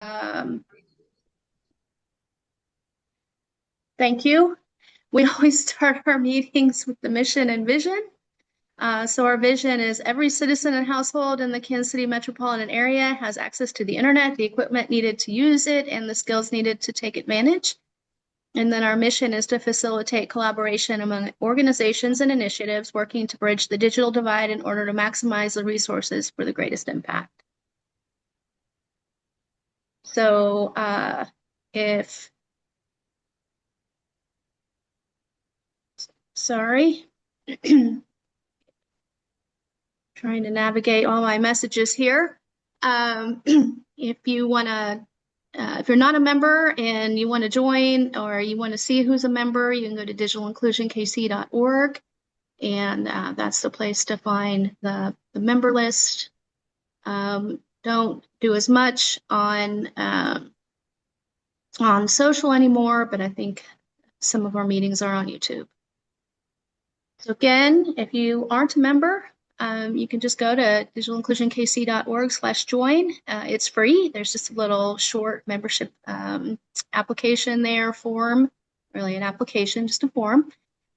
Um, Thank you. We always start our meetings with the mission and vision. So our vision is every citizen and household in the Kansas City metropolitan area has access to the internet, the equipment needed to use it, and the skills needed to take advantage. And then our mission is to facilitate collaboration among organizations and initiatives working to bridge the digital divide in order to maximize the resources for the greatest impact. So if, sorry, trying to navigate all my messages here. Um, if you want to, if you're not a member and you want to join or you want to see who's a member, you can go to digitalinclusionkc.org, and that's the place to find the member list. Don't do as much on social anymore, but I think some of our meetings are on YouTube. So again, if you aren't a member, you can just go to digitalinclusionkc.org/join. It's free. There's just a little short membership application there, form, really an application, just a form.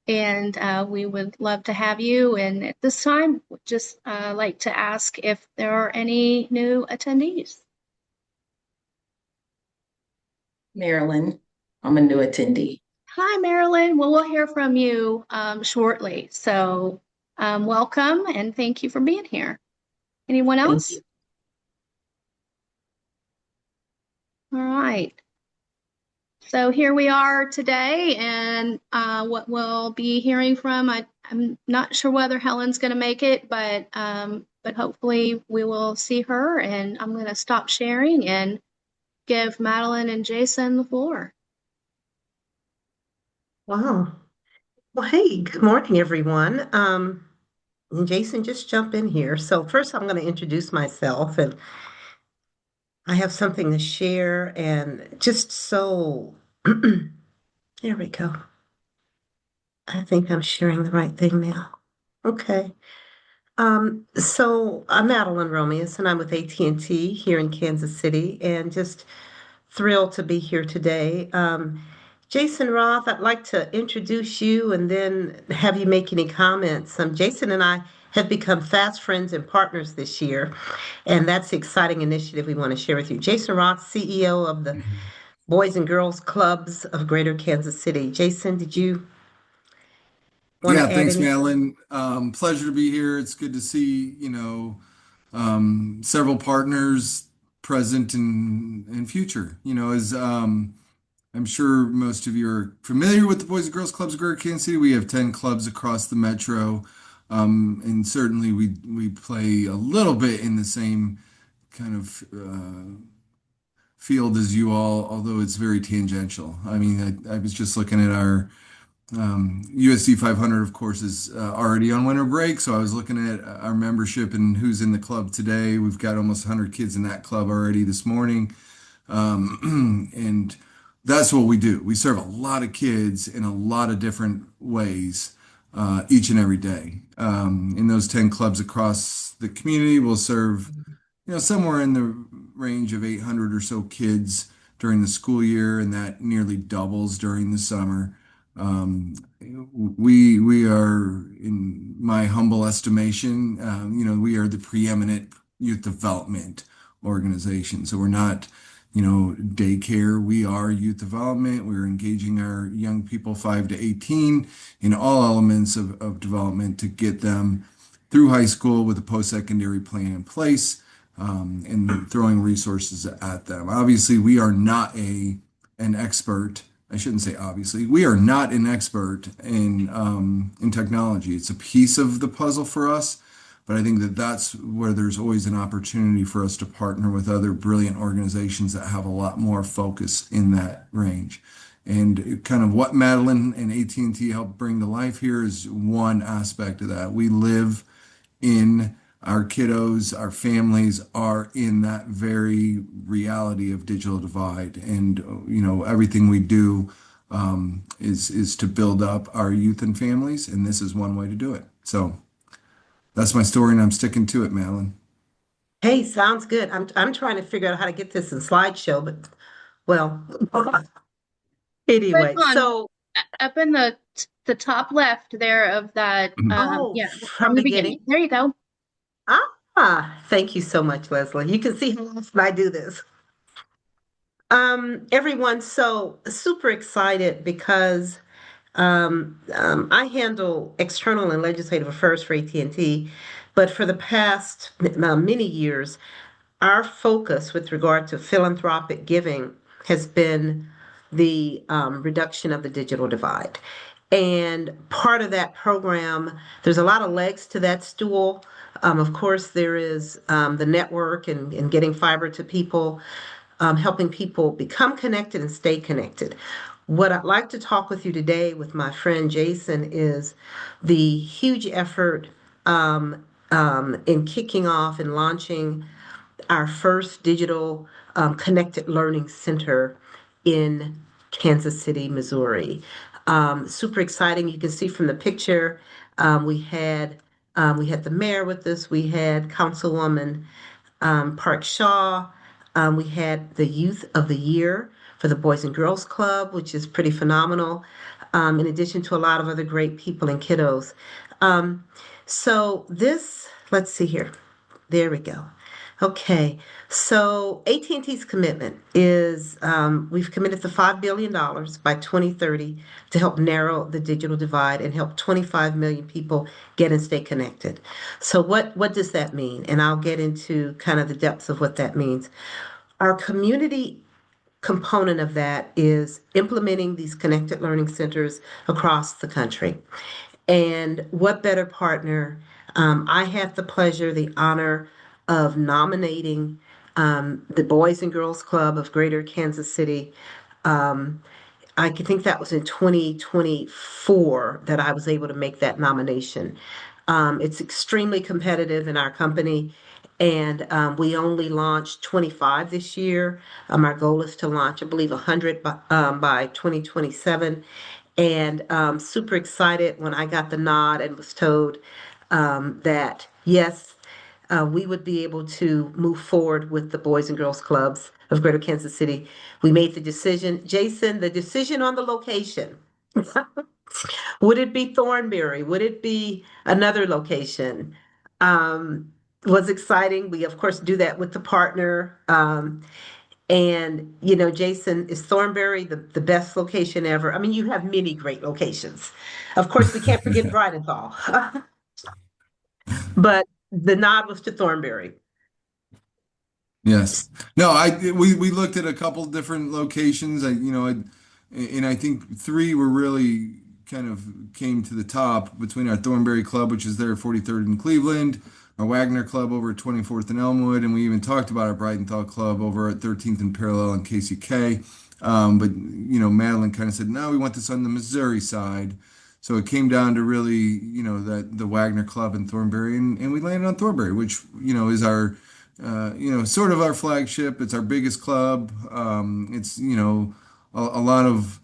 And we would love to have you. And at this time, would just like to ask if there are any new attendees. Marilyn, I'm a new attendee. Hi, Marilyn. Well, we'll hear from you shortly. So welcome and thank you for being here. Anyone Thank else? you. All right. So here we are today, and what we'll be hearing from, I'm not sure whether Helen's going to make it, but hopefully we will see her, and I'm going to stop sharing and give Madeline and Jason the floor. Wow. Well, hey, good morning, everyone. And Jason, just jump in here. So first, I'm going to introduce myself, and I have something to share, and just so there we go. I think I'm sharing the right thing now. Okay. So I'm Madeline Romeus, and I'm with AT&T here in Kansas City, and just thrilled to be here today. Jason Roth, I'd like to introduce you and then have you make any comments. Jason and I have become fast friends and partners this year, and that's the exciting initiative we want to share with you. Jason Roth, CEO of the Boys and Girls Clubs of Greater Kansas City. Jason, did you want Yeah, to add thanks, anything? Madeline. Pleasure to be here. It's good to see, several partners present and future. As I'm sure most of you are familiar with the Boys and Girls Clubs of Greater Kansas City. We have 10 clubs across the metro. And certainly we play a little bit in the same kind of field as you all, although it's very tangential. I mean, I was just looking at our USC 500, of course, is already on winter break. So I was looking at our membership and who's in the club today. We've got almost 100 kids in that club already this morning. And that's what we do. We serve a lot of kids in a lot of different ways each and every day. In those 10 clubs across the community, we'll serve, somewhere in the range of 800 or so kids during the school year, and that nearly doubles during the summer. Um, we are, in my humble estimation, we are the preeminent youth development organization. So we're not, daycare. We are youth development. We're engaging our young people 5 to 18 in all elements of development to get them through high school with a post-secondary plan in place, and throwing resources at them. Obviously, we are not an expert. I shouldn't say obviously. We are not an expert in technology. It's a piece of the puzzle for us, but I think that that's where there's always an opportunity for us to partner with other brilliant organizations that have a lot more focus in that range. And kind of what Madeline and AT&T help bring to life here is one aspect of that. We live in our kiddos, our families are in that very reality of digital divide. And, everything we do is to build up our youth and families. And this is one way to do it. So that's my story, and I'm sticking to it, Madeline. Hey, sounds good. I'm trying to figure out how to get this in slideshow, but well, Click anyway, on so up in the top left there of that, Mhm. oh, yeah, from from the beginning. beginning. There you go. Thank you so much, Leslie. You can see how often I do this. Everyone, so super excited because I handle external and legislative affairs for AT&T, but for the past many years, our focus with regard to philanthropic giving has been the reduction of the digital divide. And part of that program, there's a lot of legs to that stool. Of course, there is the network and getting fiber to people, helping people become connected and stay connected. What I'd like to talk with you today with my friend Jason is the huge effort in kicking off and launching our first digital connected learning center in Kansas City, Missouri. Super exciting. You can see from the picture, we had the mayor with us. We had Councilwoman Park Shaw. We had the Youth of the Year for the Boys and Girls Club, which is pretty phenomenal, in addition to a lot of other great people and kiddos. Um, let's see here. There we go. Okay, so AT&T's commitment is we've committed to $5 billion by 2030 to help narrow the digital divide and help 25 million people get and stay connected. So what does that mean? And I'll get into kind of the depths of what that means. Our community component of that is implementing these connected learning centers across the country. And what better partner? I had the pleasure, the honor of nominating the Boys and Girls Club of Greater Kansas City. Um, I think that was in 2024 that I was able to make that nomination. It's extremely competitive in our company, and we only launched 25 this year. Our goal is to launch, I believe, 100 by 2027. And super excited when I got the nod and was told that yes, we would be able to move forward with the Boys and Girls Clubs of Greater Kansas City. We made the decision, Jason, the decision on the location. Would it be Thornberry? Would it be another location? Um, was exciting. We, of course, do that with the partner. And, you know, Jason, is Thornberry the best location ever? I mean, you have many great locations. Of course, we can't forget Bridenthal, but the nod was to Thornberry. Yes. No, we looked at a couple different locations. And I think three were really kind of came to the top between our Thornberry Club, which is there at 43rd in Cleveland, our Wagner Club over at 24th in Elmwood, and we even talked about our Brightonthal Club over at 13th and Parallel in KCK. But Madeline kind of said, no, we want this on the Missouri side. So it came down to really, that the Wagner Club in Thornberry, and we landed on Thornberry, which, is our sort of our flagship. It's our biggest club. It's, a lot of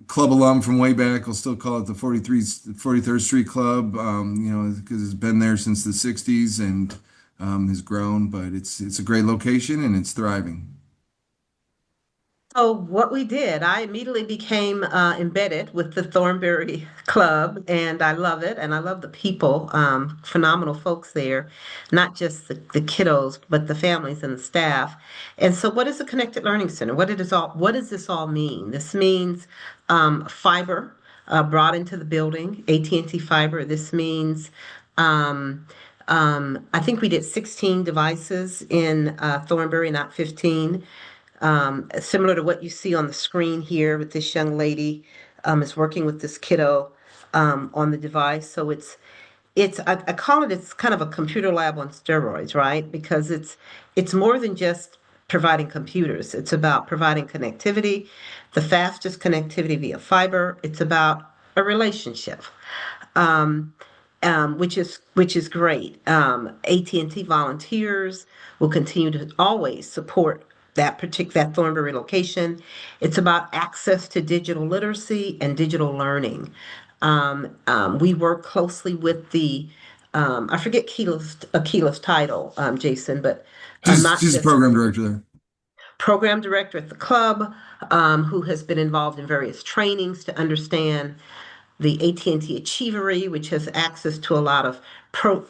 club alum from way back will still call it the 43rd Street Club, because it's been there since the 60s and has grown, but it's a great location and it's thriving. So what we did, I immediately became embedded with the Thornberry Club, and I love it, and I love the people, phenomenal folks there, not just the kiddos, but the families and the staff. And so, what is a Connected Learning Center? What does this all mean? This means fiber brought into the building, AT&T fiber. This means um, I think we did 16 devices in Thornberry, not 15, similar to what you see on the screen here with this young lady is working with this kiddo on the device. So I call it's kind of a computer lab on steroids, right? Because it's more than just providing computers. It's about providing connectivity, the fastest connectivity via fiber. It's about a relationship, um, which is great. AT&T volunteers will continue to always support that Thornberry location. It's about access to digital literacy and digital learning. We work closely with the I forget Keela's title, Jason, but not She's a just program director there. program director at the club, who has been involved in various trainings to understand the AT&T Achievery, which has access to a lot of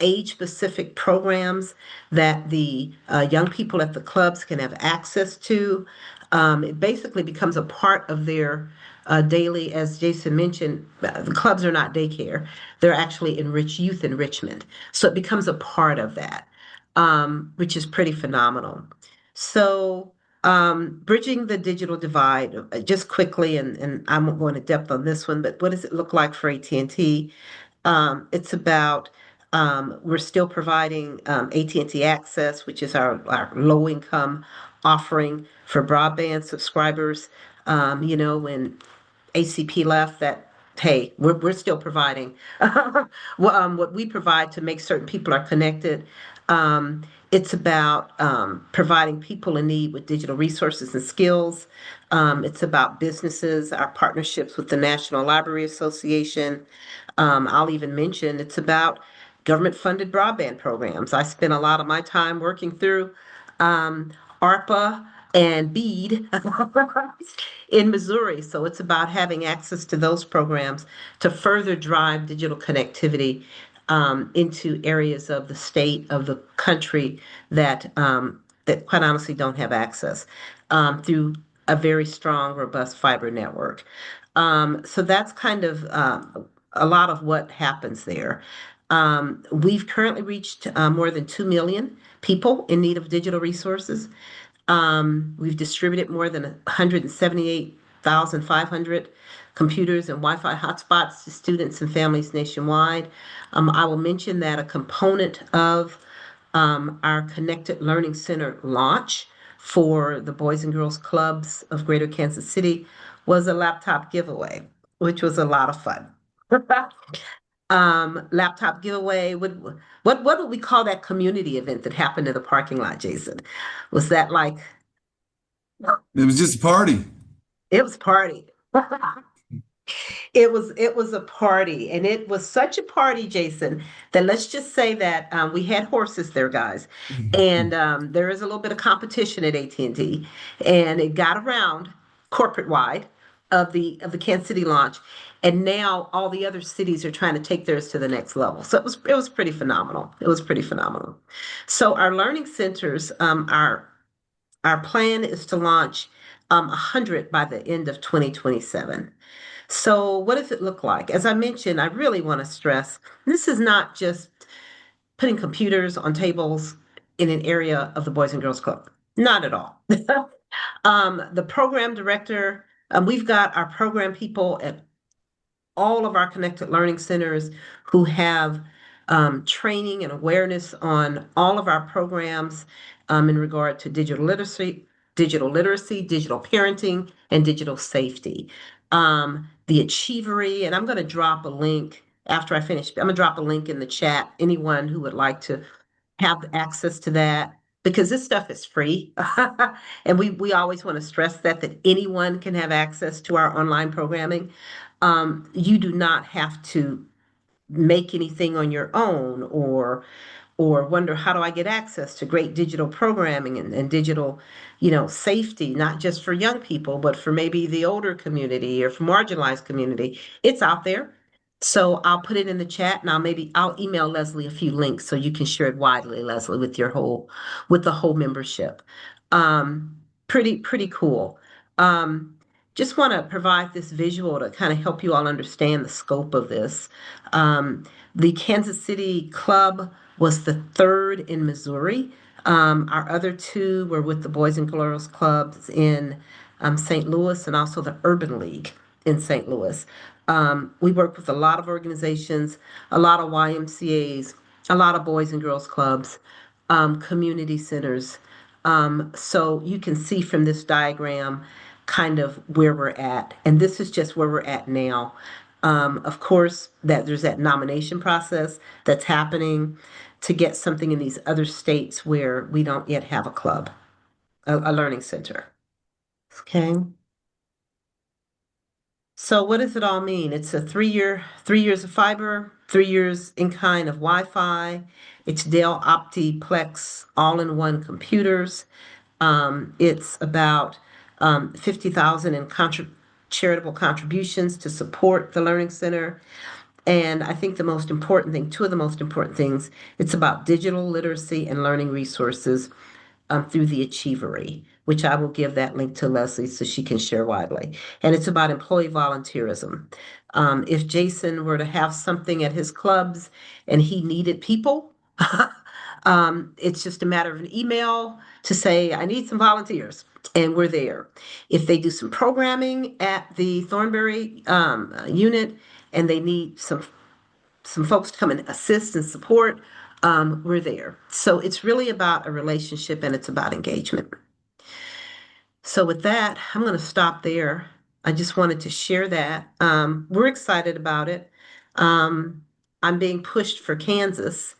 age-specific programs that the young people at the clubs can have access to. It basically becomes a part of their daily, as Jason mentioned, the clubs are not daycare. They're actually youth enrichment. So it becomes a part of that, which is pretty phenomenal. So bridging the digital divide, just quickly, and I won't go into depth on this one, but what does it look like for AT&T? It's about we're still providing AT&T Access, which is our low income offering for broadband subscribers. When ACP left, that hey, we're still providing what we provide to make certain people are connected. It's about providing people in need with digital resources and skills. It's about businesses, our partnerships with the National Library Association. I'll even mention it's about government funded broadband programs. I spent a lot of my time working through ARPA and BEAD in Missouri. So it's about having access to those programs to further drive digital connectivity into areas of the state of the country that quite honestly don't have access through a very strong, robust fiber network. So that's kind of a lot of what happens there. We've currently reached more than 2 million people in need of digital resources. We've distributed more than 178,500 computers and Wi-Fi hotspots to students and families nationwide. I will mention that a component of our Connected Learning Center launch for the Boys and Girls Clubs of Greater Kansas City was a laptop giveaway, which was a lot of fun. Laptop giveaway. What would we call that community event that happened in the parking lot, Jason? Was that like It was just a party. it was party? It was a party, and it was such a party, Jason, that let's just say that we had horses there, guys, and there is a little bit of competition at AT&T, and it got around corporate wide of the Kansas City launch, and now all the other cities are trying to take theirs to the next level. So it was pretty phenomenal. It was pretty phenomenal. So our learning centers, our plan is to launch 100 by the end of 2027. So, what does it look like? As I mentioned, I really want to stress this is not just putting computers on tables in an area of the Boys and Girls Club. Not at all. The program director, we've got our program people at all of our connected learning centers who have training and awareness on all of our programs in regard to digital parenting, and digital safety. The Achievery, and I'm going to drop a link after I finish. I'm going to drop a link in the chat. Anyone who would like to have access to that, because this stuff is free. And we always want to stress that anyone can have access to our online programming. You do not have to make anything on your own or wonder how do I get access to great digital programming and digital, safety, not just for young people, but for maybe the older community or for marginalized community. It's out there. So I'll put it in the chat and I'll email Leslie a few links so you can share it widely, Leslie, with the whole membership. Pretty cool. Um, just want to provide this visual to kind of help you all understand the scope of this. The Kansas City Club was the third in Missouri. Our other two were with the Boys and Girls Clubs in St. Louis and also the Urban League in St. Louis. We work with a lot of organizations, a lot of YMCAs, a lot of Boys and Girls Clubs, community centers. So you can see from this diagram kind of where we're at. And this is just where we're at now. Of course, that there's that nomination process that's happening to get something in these other states where we don't yet have a club, a learning center. Okay. So what does it all mean? It's a 3 years of fiber, 3 years in kind of Wi-Fi. It's Dell Optiplex all-in-one computers. It's about 50,000 in charitable contributions to support the Learning Center. And I think the most important thing, two of the most important things, it's about digital literacy and learning resources through the Achievery, which I will give that link to Leslie so she can share widely. And it's about employee volunteerism. If Jason were to have something at his clubs and he needed people, it's just a matter of an email to say, I need some volunteers, and we're there. If they do some programming at the Thornbury unit and they need some folks to come and assist and support, we're there. So it's really about a relationship and it's about engagement. So with that, I'm going to stop there. I just wanted to share that. We're excited about it. I'm being pushed for Kansas.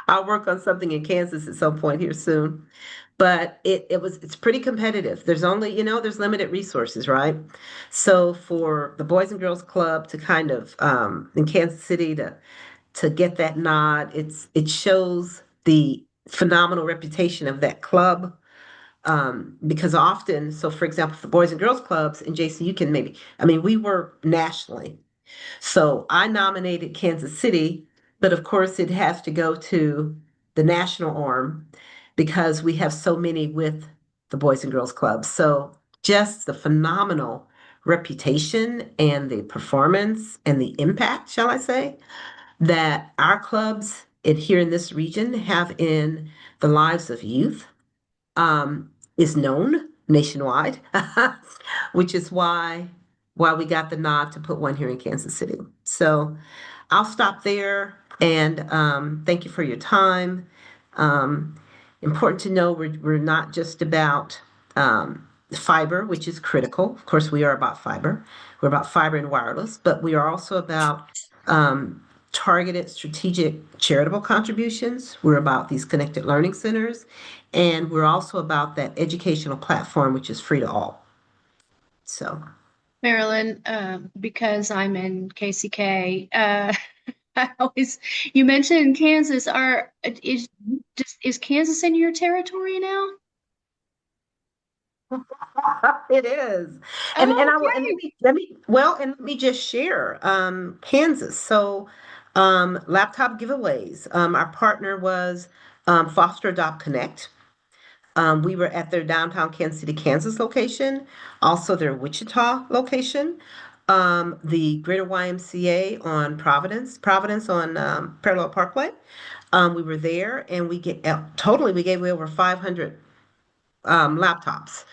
I'll work on something in Kansas at some point here soon. But it's pretty competitive. There's only, there's limited resources, right? So for the Boys and Girls Club to kind of in Kansas City to get that nod, it shows the phenomenal reputation of that club. Because often, so for example, for Boys and Girls Clubs, and Jason, you can maybe, I mean, we were nationally. So I nominated Kansas City, but of course it has to go to the national arm because we have so many with the Boys and Girls Clubs. So just the phenomenal reputation and the performance and the impact, shall I say, that our clubs here in this region have in the lives of youth is known nationwide, which is why we got the nod to put one here in Kansas City. So I'll stop there and thank you for your time. Um, Important to know we're not just about fiber, which is critical. Of course, we are about fiber. We're about fiber and wireless, but we are also about targeted strategic charitable contributions. We're about these connected learning centers, and we're also about that educational platform, which is free to all. So, Marilyn, because I'm in KCK, I always, you mentioned Kansas. Is Kansas in your territory now? it is. And Oh, I will and great. let me just share Kansas. So laptop giveaways. Our partner was Foster Adopt Connect. We were at their downtown Kansas City, Kansas location, also their Wichita location, the Greater YMCA on Providence on Parallel Parkway. We were there and we gave away over 500 laptops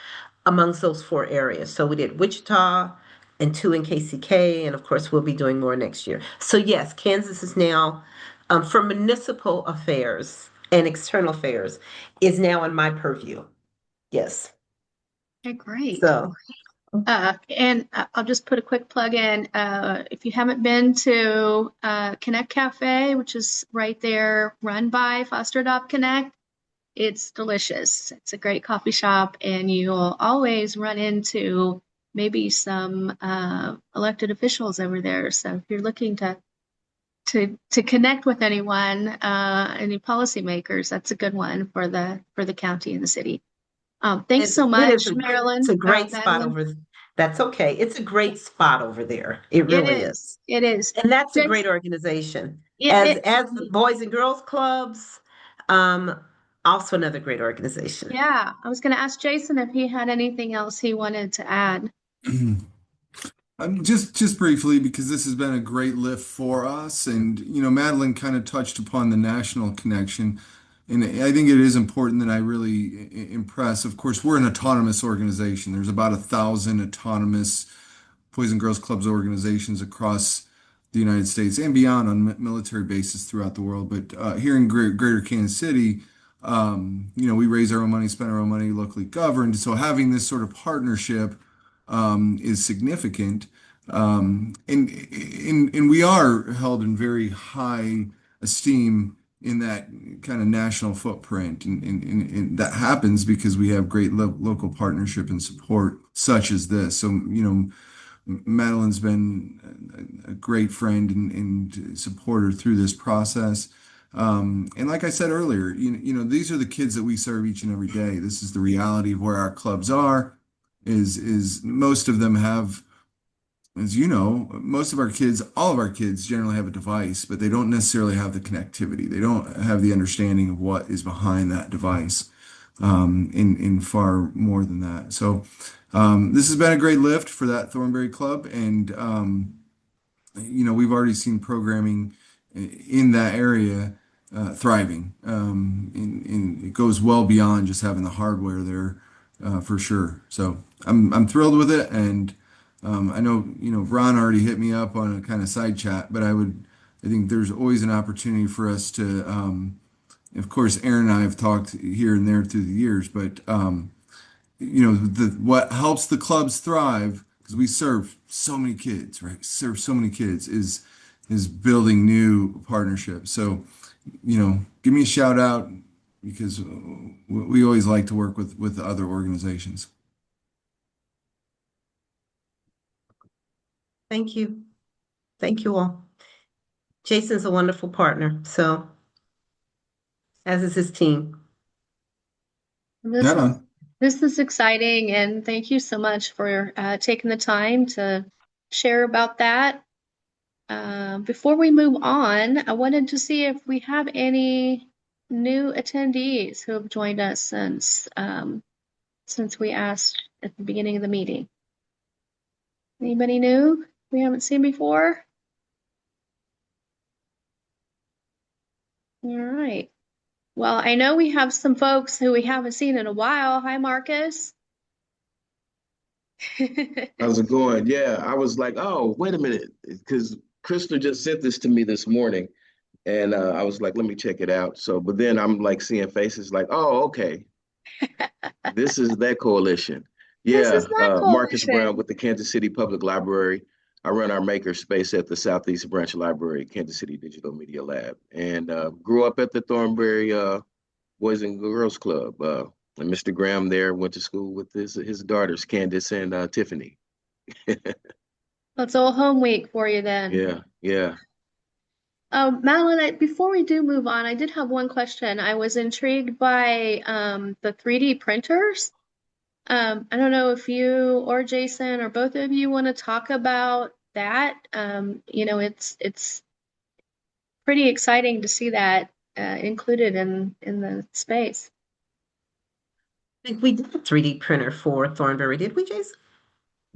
amongst those four areas. So we did Wichita and two in KCK, and of course we'll be doing more next year. So yes, Kansas is now for municipal affairs and external affairs is now in my purview. Yes. Okay, great. So I'll just put a quick plug in. If you haven't been to Connect Cafe, which is right there, run by Foster Adopt Connect, it's delicious. It's a great coffee shop, and you'll always run into maybe some elected officials over there. So if you're looking to connect with anyone, any policymakers, that's a good one for the county and the city. Thanks so it is much, it's a Marilyn. great spot Madeline. over. That's okay. It's a great spot over there. It It really is. is. It is. And that's a great Jason, organization. it, As the Boys and Girls Clubs, um, also another great organization. yeah, I was going to ask Jason if he had anything else he wanted to add. Just briefly, because this has been a great lift for us, and Madeline kind of touched upon the national connection, and I think it is important that I really impress. Of course, we're an autonomous organization. There's about 1,000 autonomous Boys and Girls Clubs organizations across the United States and beyond on military bases throughout the world. But here in Greater Kansas City, we raise our own money, spend our own money, locally governed. So having this sort of partnership is significant. And we are held in very high esteem in that kind of national footprint. And that happens because we have great local partnership and support such as this. So, Madeline's been a great friend and supporter through this process. And like I said earlier, these are the kids that we serve each and every day. This is the reality of where our clubs are, is most of them have, as you know, most of our kids, all of our kids generally have a device, but they don't necessarily have the connectivity. They don't have the understanding of what is behind that device, in far more than that. So this has been a great lift for that Thornberry Club, and we've already seen programming in that area thriving. And it goes well beyond just having the hardware there, for sure. So I'm thrilled with it, and I know Ron already hit me up on a kind of side chat, but I think there's always an opportunity for us to. Of course, Aaron and I have talked here and there through the years, but what helps the clubs thrive, because we serve so many kids, right? Serve so many kids, is building new partnerships. So, give me a shout out, because we always like to work with other organizations. Thank you. Thank you all. Jason's a wonderful partner, so as is his team. This Right is on. this is exciting, and thank you so much for taking the time to share about that. Before we move on, I wanted to see if we have any new attendees who have joined us since we asked at the beginning of the meeting. Anybody new we haven't seen before? All right. Well, I know we have some folks who we haven't seen in a while. Hi, Marcus. How's it going? Yeah, I was like, oh, wait a minute, because Krista just sent this to me this morning, and I was like, let me check it out. So, but then I'm like seeing faces like, oh, okay, this is that coalition. This is Yeah, not Marcus Brown coalition. with the Kansas City Public Library. I run our maker space at the Southeast Branch Library, Kansas City Digital Media Lab, and grew up at the Thornberry Boys and Girls Club. And Mr. Graham there went to school with his daughters, Candace and Tiffany. It's all home week for you then. Yeah, yeah. Madeline, before we do move on, I did have one question. I was intrigued by the 3D printers. I don't know if you or Jason or both of you want to talk about that. It's pretty exciting to see that included in the space. I think we did a 3D printer for Thornberry, did we, Jason?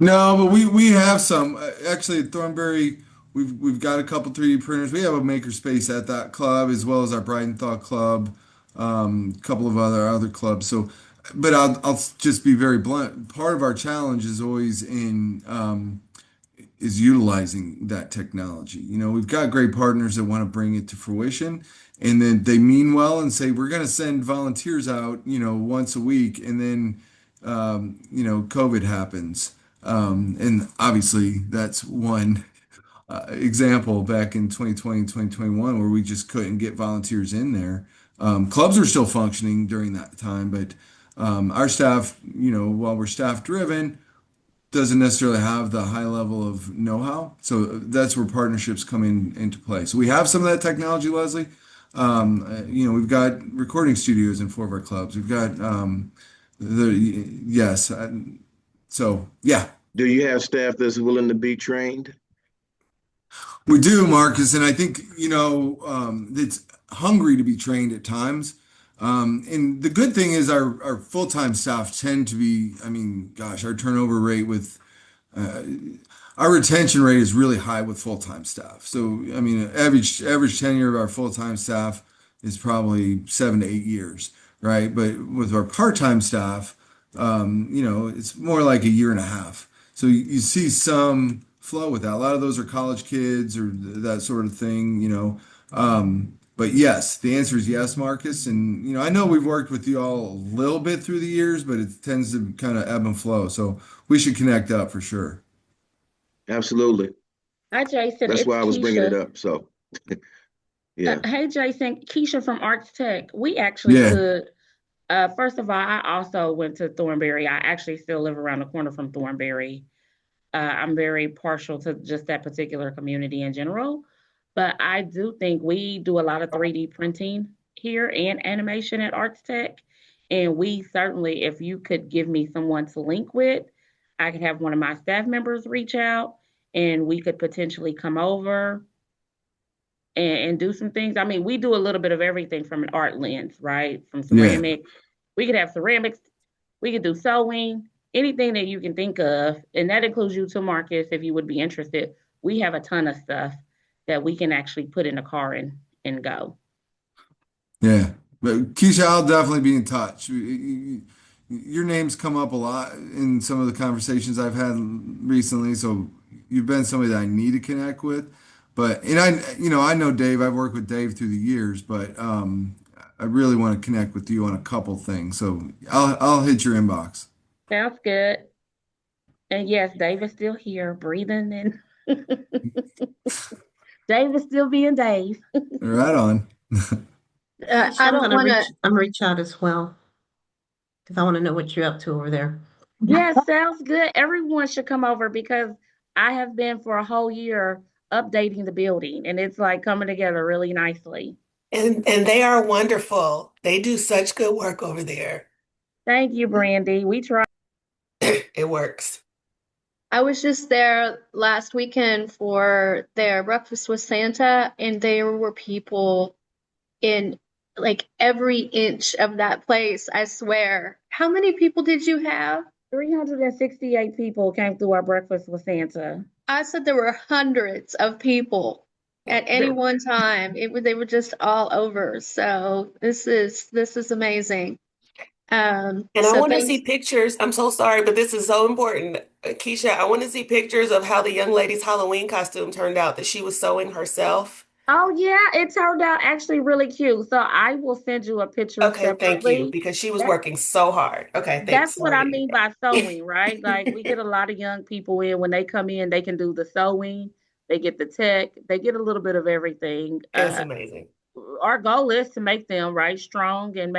No, but we have some. Actually, at Thornberry, we've got a couple 3D printers. We have a makerspace at that club, as well as our Brighton Thought Club, a couple of other clubs. So, but I'll just be very blunt. Part of our challenge is always is utilizing that technology. We've got great partners that want to bring it to fruition, and then they mean well and say, we're going to send volunteers out, once a week, and then, COVID happens. And obviously that's one example back in 2020 and 2021 where we just couldn't get volunteers in there. Clubs are still functioning during that time, but our staff, while we're staff driven, doesn't necessarily have the high level of know-how. So that's where partnerships come into play. So we have some of that technology, Leslie. We've got recording studios in 4 of our clubs. We've got yes. So yeah, Do you have staff that's willing to be trained? we do, Marcus, and I think it's hungry to be trained at times. And the good thing is our full-time staff tend to be, I mean, gosh, our turnover rate with uh, our retention rate is really high with full-time staff. So, I mean, average tenure of our full-time staff is probably 7 to 8 years, right? But with our part-time staff, it's more like a year and a half. So you see some flow with that. A lot of those are college kids or that sort of thing. But yes, the answer is yes, Marcus. And I know we've worked with you all a little bit through the years, but it tends to kind of ebb and flow. So we should connect up for sure. Absolutely. Hi, Jason. That's It's why I was bringing it Keisha. up. So, yeah. Hey, Jason. Keisha from ArtsTech. We actually Yeah. could. First of all, I also went to Thornberry. I actually still live around the corner from Thornberry. I'm very partial to just that particular community in general. But I do think we do a lot of 3D printing here and animation at ArtsTech. And we certainly, if you could give me someone to link with, I could have one of my staff members reach out and we could potentially come over and do some things. I mean, we do a little bit of everything from an art lens, right? From Yeah. ceramics. We could have ceramics, we could do sewing, anything that you can think of. And that includes you too, Marcus, if you would be interested. We have a ton of stuff that we can actually put in a car and go. Yeah. But Keisha, I'll definitely be in touch. Your name's come up a lot in some of the conversations I've had recently, so you've been somebody that I need to connect with. But and I know Dave. I've worked with Dave through the years, but I really want to connect with you on a couple things. So I'll hit your inbox. Sounds good. And yes, Dave is still here, breathing and Dave is still being Dave. Right on. I don't want to. I'm gonna reach out as well because I want to know what you're up to over there. Yes, sounds good. Everyone should come over because I have been for a whole year updating the building and it's like coming together really nicely. And they are wonderful. They do such good work over there. Thank you, Brandy. We try. It works. I was just there last weekend for their breakfast with Santa, and there were people in like every inch of that place, I swear. How many people did you have? 368 people came through our breakfast with Santa. I said there were hundreds of people at any one time. They were just all over. So this is amazing. And I So want to thanks. see pictures. I'm so sorry, but this is so important. Keisha, I want to see pictures of how the young lady's Halloween costume turned out that she was sewing herself. Oh yeah, it turned out actually really cute. So I will send you a picture Okay, thank you, separately. because she was That working so hard. Okay, that's thanks. what Sorry I to mean by interrupt. sewing, right? Like we get a lot of young people in when they come in, they can do the sewing, they get the tech, they get a little bit of everything. It's amazing. Our goal is to make them right strong and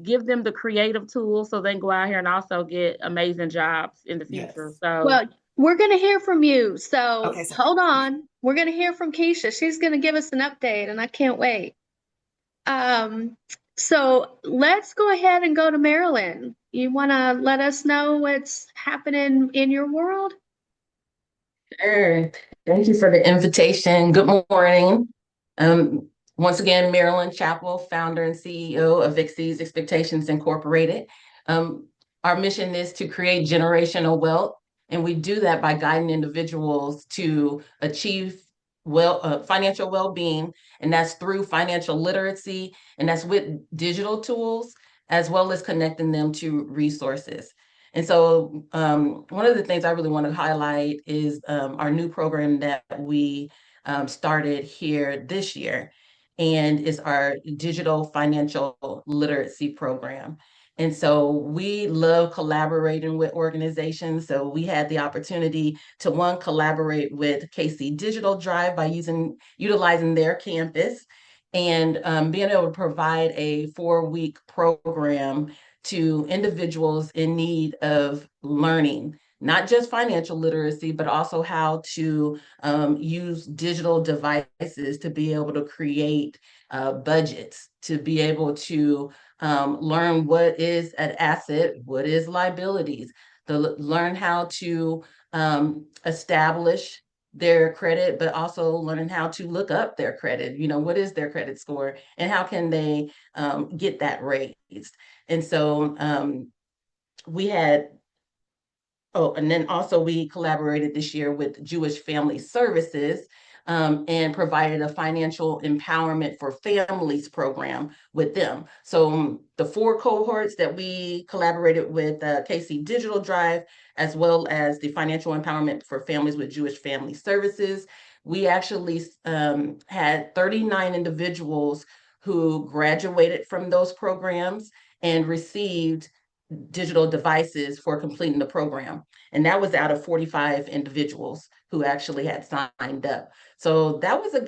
give them the creative tools so they can go out here and also get amazing jobs in the future. Yes. So Well, we're going to hear from you. So Okay, sorry. hold on. We're going to hear from Keisha. She's going to give us an update, and I can't wait. So let's go ahead and go to Marilyn. You want to let us know what's happening in your world? Sure. Thank you for the invitation. Good morning. Once again, Marilyn Chappell, founder and CEO of Exceeds Expectations Incorporated. Our mission is to create generational wealth, and we do that by guiding individuals to achieve financial well-being, and that's through financial literacy, and that's with digital tools, as well as connecting them to resources. And so one of the things I really want to highlight is our new program that we started here this year, and it's our digital financial literacy program. And so we love collaborating with organizations. So we had the opportunity to collaborate with KC Digital Drive by utilizing their campus and being able to provide a 4-week program to individuals in need of learning, not just financial literacy, but also how to use digital devices to be able to create budgets, to be able to learn what is an asset, what is liabilities, to learn how to establish their credit, but also learning how to look up their credit. What is their credit score and how can they get that raised? And so we had, and then also we collaborated this year with Jewish Family Services and provided a financial empowerment for families program with them. So the 4 cohorts that we collaborated with KC Digital Drive, as well as the financial empowerment for families with Jewish Family Services, we actually had 39 individuals who graduated from those programs and received digital devices for completing the program. And that was out of 45 individuals who actually had signed up. So that was a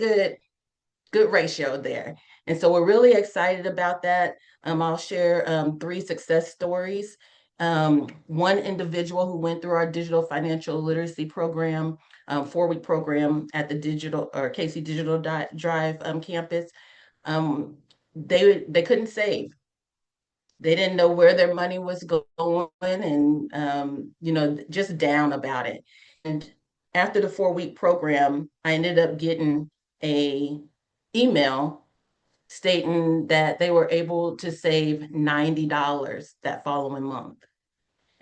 good ratio there. And so we're really excited about that. I'll share 3 success stories. one individual who went through our digital financial literacy program, 4-week program at the digital or KC Digital Drive campus. They couldn't save. They didn't know where their money was going, and just down about it. And after the 4-week program, I ended up getting a email stating that they were able to save $90 that following month.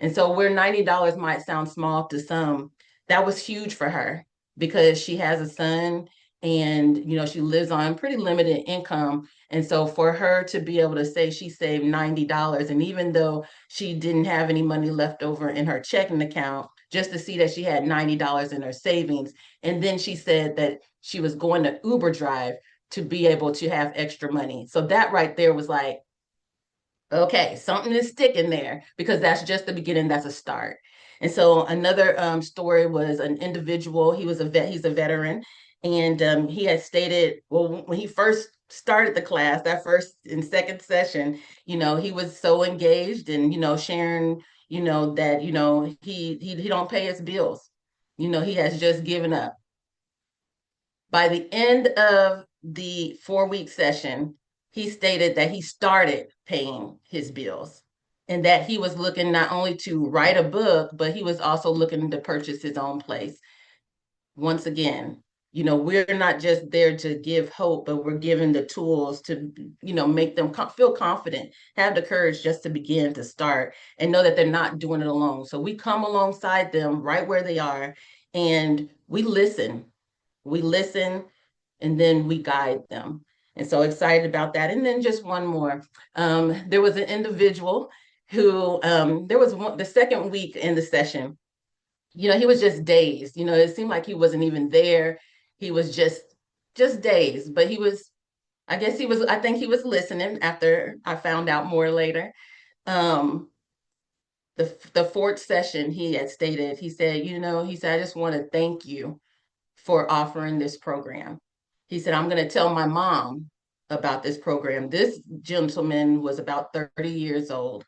And so where $90 might sound small to some, that was huge for her because she has a son and she lives on pretty limited income. And so for her to be able to say she saved $90, and even though she didn't have any money left over in her checking account, just to see that she had $90 in her savings. And then she said that she was going to Uber drive to be able to have extra money. So that right there was like, okay, something is sticking there, because that's just the beginning. That's a start. And so another story was an individual. He was a vet. He's a veteran, and he had stated, well, when he first started the class, that first and second session, he was so engaged and sharing, that he don't pay his bills. He has just given up. By the end of the 4-week session, he stated that he started paying his bills and that he was looking not only to write a book, but he was also looking to purchase his own place. Once again, we're not just there to give hope, but we're giving the tools to, make them feel confident, have the courage just to begin to start and know that they're not doing it alone. So we come alongside them right where they are, and we listen. And then we guide them. And so excited about that. And then just one more. There was an individual who, there was the second week in the session, he was just dazed. It seemed like he wasn't even there. He was just dazed, but I think he was listening after I found out more later. Um, the fourth session, he had stated, he said, I just want to thank you for offering this program. He said, I'm going to tell my mom about this program. This gentleman was about 30 years old.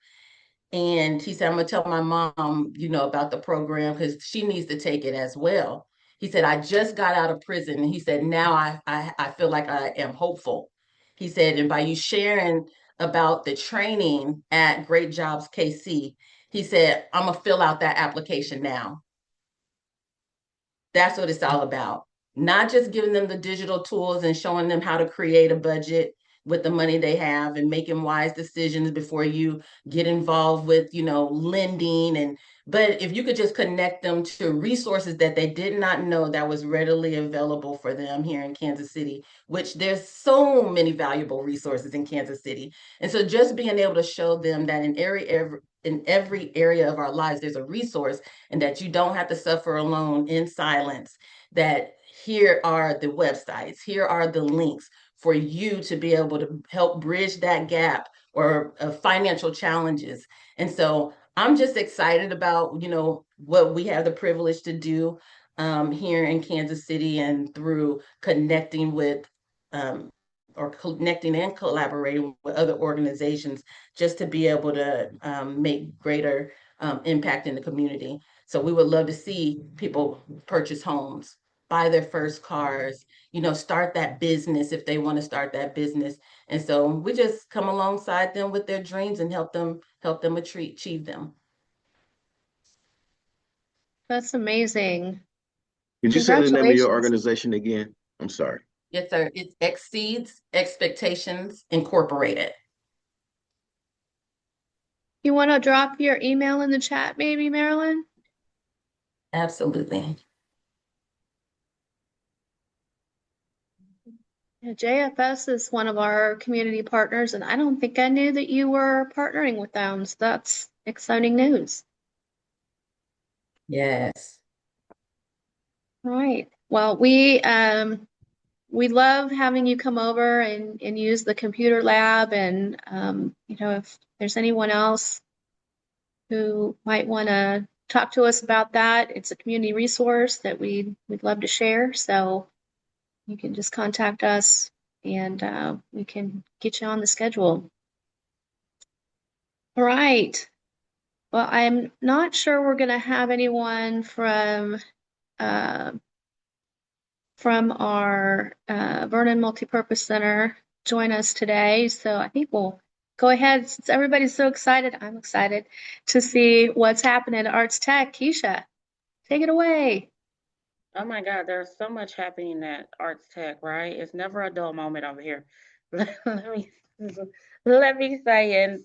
And he said, I'm going to tell my mom, about the program because she needs to take it as well. He said, I just got out of prison. And he said, now I feel like I am hopeful. He said, and by you sharing about the training at Great Jobs KC, he said, I'm going to fill out that application now. That's what it's all about. Not just giving them the digital tools and showing them how to create a budget with the money they have and making wise decisions before you get involved with, lending. But if you could just connect them to resources that they did not know that was readily available for them here in Kansas City, which there's so many valuable resources in Kansas City. And so just being able to show them that in every area of our lives, there's a resource, and that you don't have to suffer alone in silence, that here are the websites, here are the links for you to be able to help bridge that gap or financial challenges. And so I'm just excited about, what we have the privilege to do here in Kansas City, and through connecting with or connecting and collaborating with other organizations, just to be able to make greater impact in the community. So we would love to see people purchase homes, buy their first cars, start that business if they want to start that business. And so we just come alongside them with their dreams and help them achieve them. That's amazing. Could you say the name of your Congratulations. organization again? I'm sorry. Yes, sir. It's Exceeds Expectations Incorporated. You want to drop your email in the chat, maybe, Marilyn? Absolutely. Yeah, JFS is one of our community partners, and I don't think I knew that you were partnering with them. So that's exciting news. Yes. Right. Well, we love having you come over and use the computer lab, and if there's anyone else who might want to talk to us about that, it's a community resource that we'd love to share. So you can just contact us, and we can get you on the schedule. All right. Well, I'm not sure we're going to have anyone uh, from our Vernon Multipurpose Center join us today. So I think we'll go ahead, since everybody's so excited, I'm excited to see what's happening at ArtsTech. Keisha, take it away. Oh my God, there's so much happening at ArtsTech, right? It's never a dull moment over here. Let me let me say,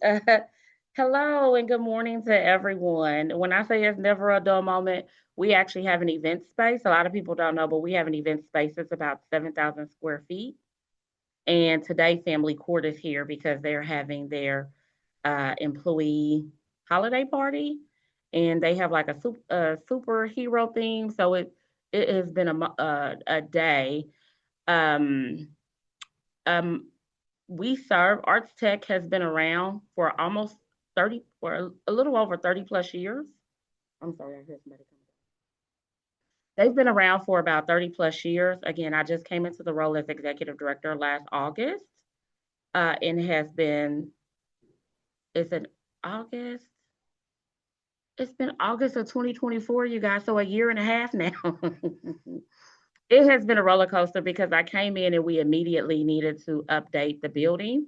hello and good morning to everyone. When I say it's never a dull moment, we actually have an event space. A lot of people don't know, but we have an event space that's about 7,000 square feet. And today, Family Court is here because they're having their employee holiday party, and they have like a superhero theme. So it has been a day. Um, um, we serve Arts Tech has been around for almost 30 for a little over 30 plus years. I'm sorry, I hear somebody coming. They've been around for about 30 plus years. Again, I just came into the role as executive director last August, and has been it's in August. It's been August of 2024, you guys, so a year and a half now. It has been a roller coaster because I came in and we immediately needed to update the building.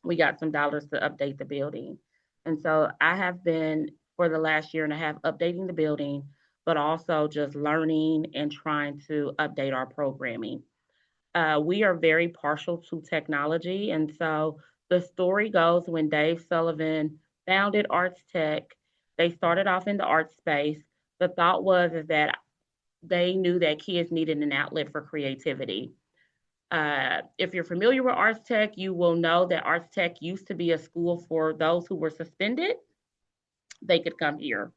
We got some dollars to update the building. And so I have been for the last year and a half updating the building, but also just learning and trying to update our programming. We are very partial to technology. And so the story goes when Dave Sullivan founded Arts Tech, they started off in the art space. The thought was is that they knew that kids needed an outlet for creativity. If you're familiar with Arts Tech, you will know that Arts Tech used to be a school for those who were suspended. They could come here.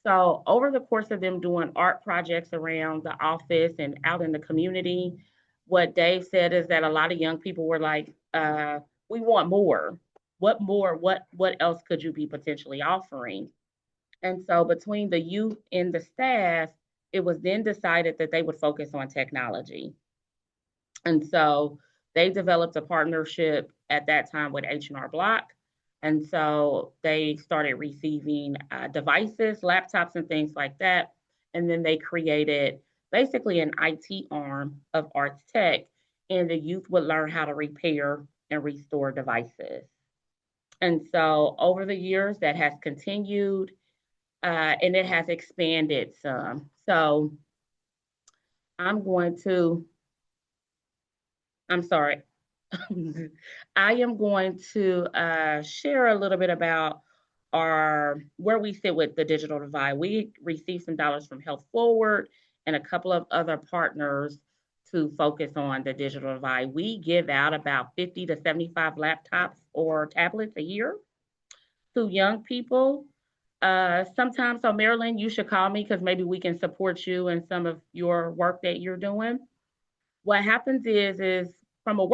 So over the course of them doing art projects around the office and out in the community, what Dave said is that a lot of young people were like, "We want more. What more? What else could you be potentially offering?" And so between the youth and the staff, it was then decided that they would focus on technology. And so they developed a partnership at that time with H&R Block. And so they started receiving devices, laptops, and things like that. And then they created basically an IT arm of Arts Tech, and the youth would learn how to repair and restore devices. And so over the years, that has continued, and it has expanded some. So I'm going to, I'm sorry, I am going to share a little bit about our where we sit with the digital divide. We received some dollars from Health Forward and a couple of other partners to focus on the digital divide. We give out about 50 to 75 laptops or tablets a year to young people. Sometimes, so Marilyn, you should call me because maybe we can support you in some of your work that you're doing. What happens is from a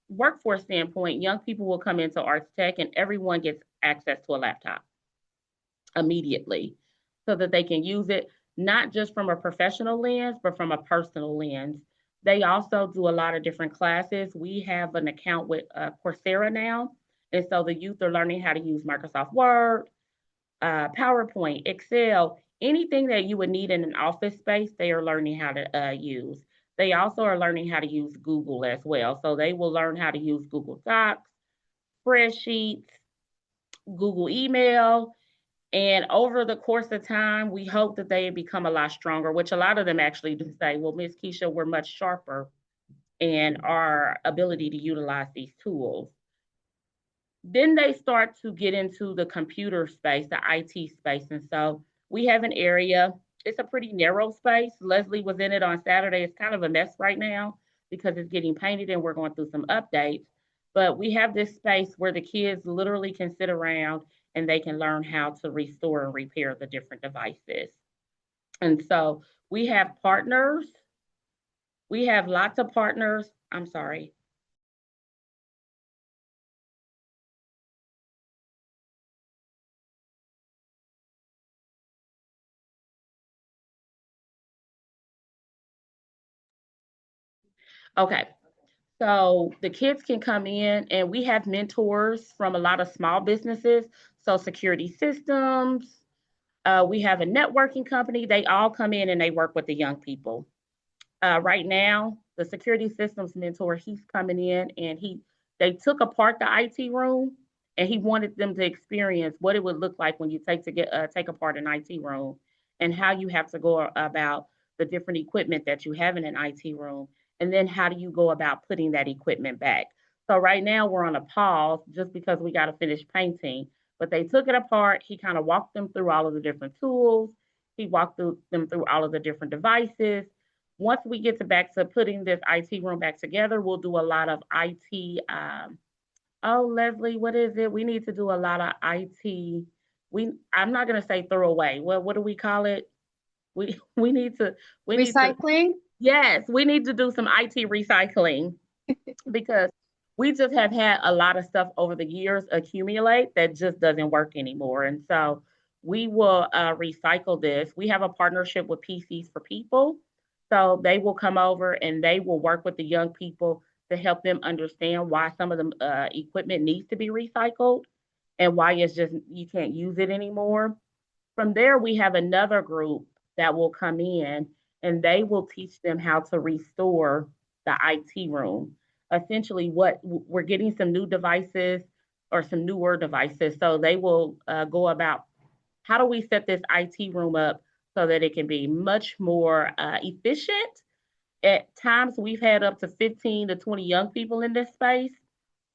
workforce standpoint, young people will come into Arts Tech and everyone gets access to a laptop immediately so that they can use it not just from a professional lens, but from a personal lens. They also do a lot of different classes. We have an account with Coursera now. And so the youth are learning how to use Microsoft Word, PowerPoint, Excel, anything that you would need in an office space, they are learning how to use. They also are learning how to use Google as well. So they will learn how to use Google Docs, spreadsheets, Google email. And over the course of time, we hope that they become a lot stronger, which a lot of them actually do say, well, Miss Keisha, we're much sharper in our ability to utilize these tools. Then they start to get into the computer space, the IT space. And so we have an area, it's a pretty narrow space. Leslie was in it on Saturday. It's kind of a mess right now because it's getting painted and we're going through some updates. But we have this space where the kids literally can sit around and they can learn how to restore and repair the different devices. And so we have partners. We have lots of partners. I'm sorry. Okay. So the kids can come in and we have mentors from a lot of small businesses. So security systems, we have a networking company. They all come in and they work with the young people. Right now, the security systems mentor, he's coming in and they took apart the IT room and he wanted them to experience what it would look like when you take apart an IT room and how you have to go about the different equipment that you have in an IT room, and then how do you go about putting that equipment back. So right now we're on a pause just because we got to finish painting, but they took it apart. He kind of walked them through all of the different tools. He walked them through all of the different devices. Once we get back to putting this IT room back together, we'll do a lot of IT. Oh, Leslie, what is it? We need to do a lot of IT. I'm not gonna say throw away. Well, what do we call it? We we need to we need to Recycling? Yes, we need to do some IT recycling because we just have had a lot of stuff over the years accumulate that just doesn't work anymore. And so we will recycle this. We have a partnership with PCs for People. So they will come over and they will work with the young people to help them understand why some of the equipment needs to be recycled and why it's just you can't use it anymore. From there, we have another group that will come in and they will teach them how to restore the IT room. Essentially, what we're getting some new devices or some newer devices. So they will go about how do we set this IT room up so that it can be much more efficient. At times, we've had up to 15 to 20 young people in this space,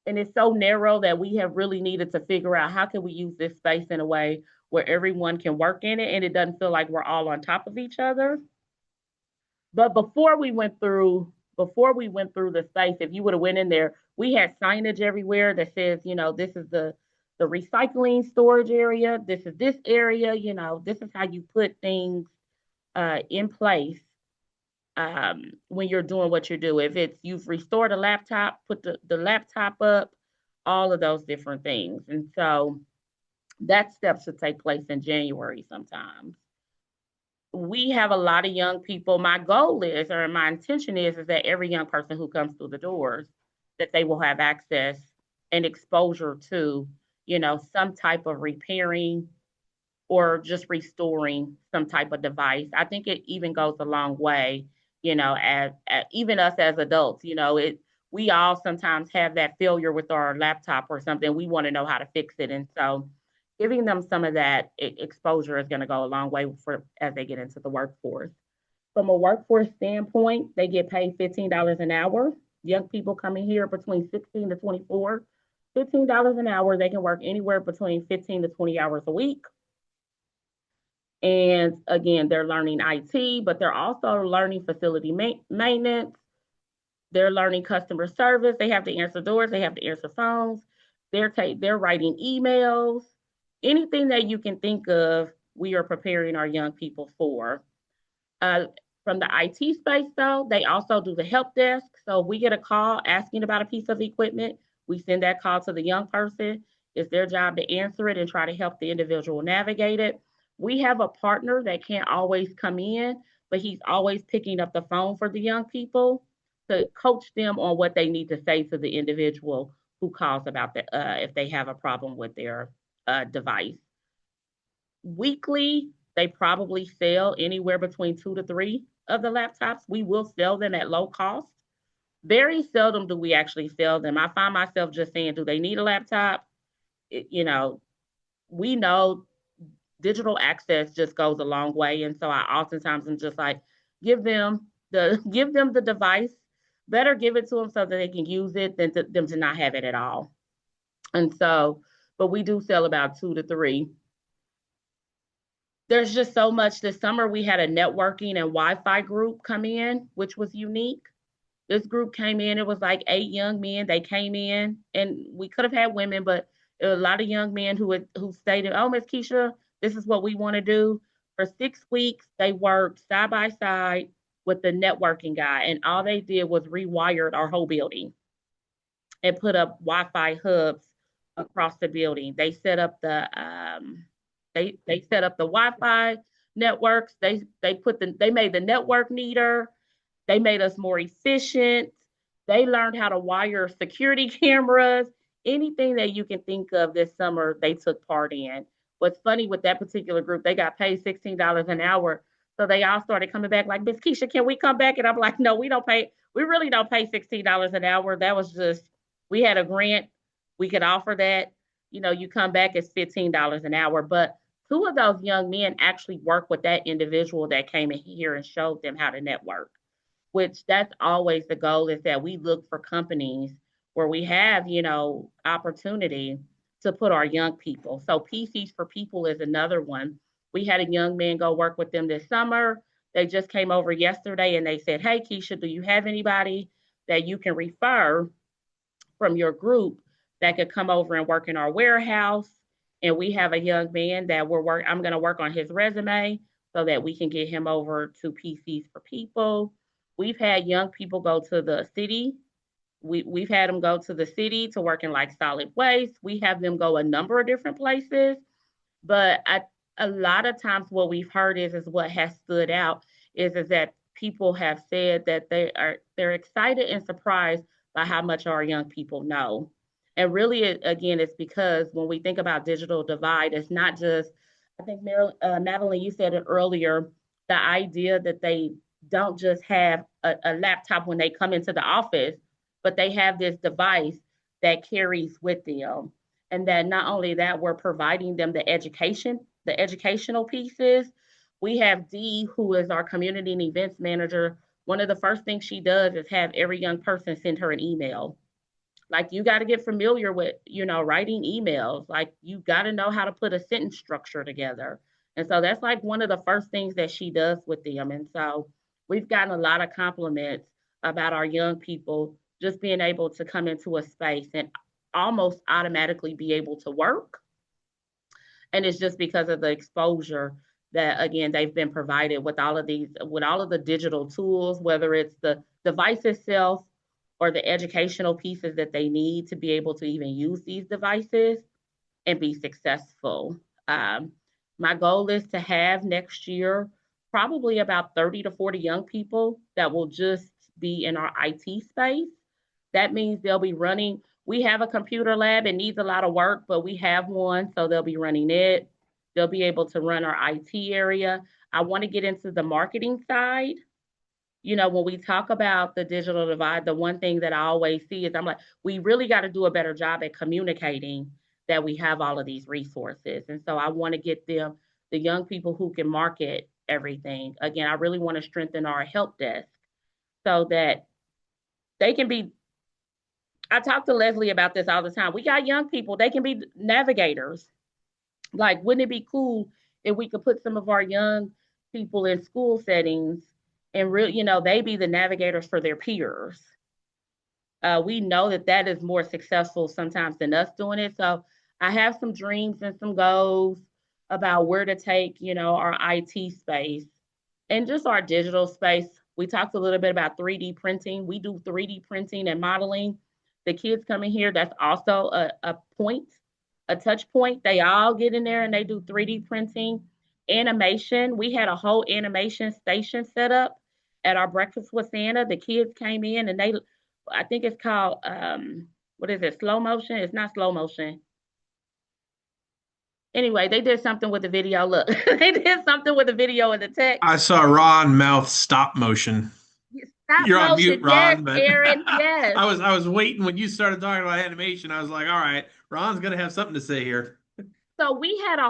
and it's so narrow that we have really needed to figure out how can we use this space in a way where everyone can work in it and it doesn't feel like we're all on top of each other. But before we went through the space, if you would have went in there, we had signage everywhere that says, this is the recycling storage area, this is this area, this is how you put things in place when you're doing what you do. If it's you've restored a laptop, put the laptop up, all of those different things. And so that step should take place in January sometimes. We have a lot of young people. My goal is, or my intention is that every young person who comes through the doors, that they will have access and exposure to, some type of repairing or just restoring some type of device. I think it even goes a long way, as even us as adults, we all sometimes have that failure with our laptop or something. We want to know how to fix it. And so giving them some of that exposure is going to go a long way for as they get into the workforce. From a workforce standpoint, they get paid $15 an hour. Young people coming here between 16 to 24, $15 an hour. They can work anywhere between 15 to 20 hours a week. And again, they're learning IT, but they're also learning facility maintenance. They're learning customer service. They have to answer doors. They have to answer phones. They're writing emails. Anything that you can think of, we are preparing our young people for. From the IT space, though, they also do the help desk. So if we get a call asking about a piece of equipment, we send that call to the young person. It's their job to answer it and try to help the individual navigate it. We have a partner that can't always come in, but he's always picking up the phone for the young people to coach them on what they need to say to the individual who calls about if they have a problem with their device. Weekly, they probably sell anywhere between 2 to 3 of the laptops. We will sell them at low cost. Very seldom do we actually sell them. I find myself just saying, do they need a laptop? We know digital access just goes a long way. And so I oftentimes am just like, give them the device. Better give it to them so that they can use it than them to not have it at all. And so, but we do sell about 2 to 3. There's just so much. This summer we had a networking and Wi-Fi group come in, which was unique. This group came in, it was like 8 young men. They came in, and we could have had women, but there were a lot of young men who stated, oh, Miss Keisha, this is what we want to do. For 6 weeks, they worked side by side with the networking guy, and all they did was rewired our whole building and put up Wi-Fi hubs across the building. They set up the they set up the Wi-Fi networks. They made the network neater. They made us more efficient. They learned how to wire security cameras anything that you can think of this summer, they took part in. What's funny with that particular group, they got paid $16 an hour. So they all started coming back like, Miss Keisha, can we come back? And I'm like, no, we really don't pay $16 an hour. That was just, we had a grant, we could offer that. You come back, it's $15 an hour. But two of those young men actually worked with that individual that came in here and showed them how to network, which that's always the goal, is that we look for companies where we have, opportunity to put our young people. So PCs for People is another one. We had a young man go work with them this summer. They just came over yesterday and they said, hey, Keisha, do you have anybody that you can refer from your group that could come over and work in our warehouse? And we have a young man that I'm going to work on his resume so that we can get him over to PCs for People. We've had young people go to the city. We've had them go to the city to work in like solid waste. We have them go a number of different places. But a lot of times what we've heard is what has stood out is that people have said that they're excited and surprised by how much our young people know. And really, again, it's because when we think about digital divide, it's not just, I think, Madeline, you said it earlier, the idea that they don't just have a laptop when they come into the office, but they have this device that carries with them. And that not only that, we're providing them the educational pieces. We have Dee, who is our community and events manager. One of the first things she does is have every young person send her an email. Like, you got to get familiar with, writing emails. Like, you got to know how to put a sentence structure together. And so that's like one of the first things that she does with them. And so we've gotten a lot of compliments about our young people just being able to come into a space and almost automatically be able to work. And it's just because of the exposure that, again, they've been provided with all of the digital tools, whether it's the device itself or the educational pieces that they need to be able to even use these devices and be successful. My goal is to have next year probably about 30 to 40 young people that will just be in our IT space. That means they'll be running. We have a computer lab. It needs a lot of work, but we have one, so they'll be running it. They'll be able to run our IT area. I want to get into the marketing side. When we talk about the digital divide, the one thing that I always see is I'm like, we really got to do a better job at communicating that we have all of these resources. And so I want to get the young people who can market everything. Again, I really want to strengthen our help desk so that they can be. I talk to Leslie about this all the time. We got young people, they can be navigators. Like, wouldn't it be cool if we could put some of our young people in school settings and they be the navigators for their peers? We know that is more successful sometimes than us doing it. So I have some dreams and some goals about where to take, our IT space and just our digital space. We talked a little bit about 3D printing. We do 3D printing and modeling. The kids come in here, that's also a touch point. They all get in there and they do 3D printing. Animation, we had a whole animation station set up at our Breakfast with Santa. The kids came in and I think it's called, what is it, slow motion? It's not slow motion. Anyway, they did something with the video. Look, they did something with the video and the text. I saw Ron mouth stop motion. Stop You're on motion. mute, Ron. Yes, But Aaron, yes. I was waiting when you started talking about animation. I was like, all right, Ron's gonna have something to say here. So we had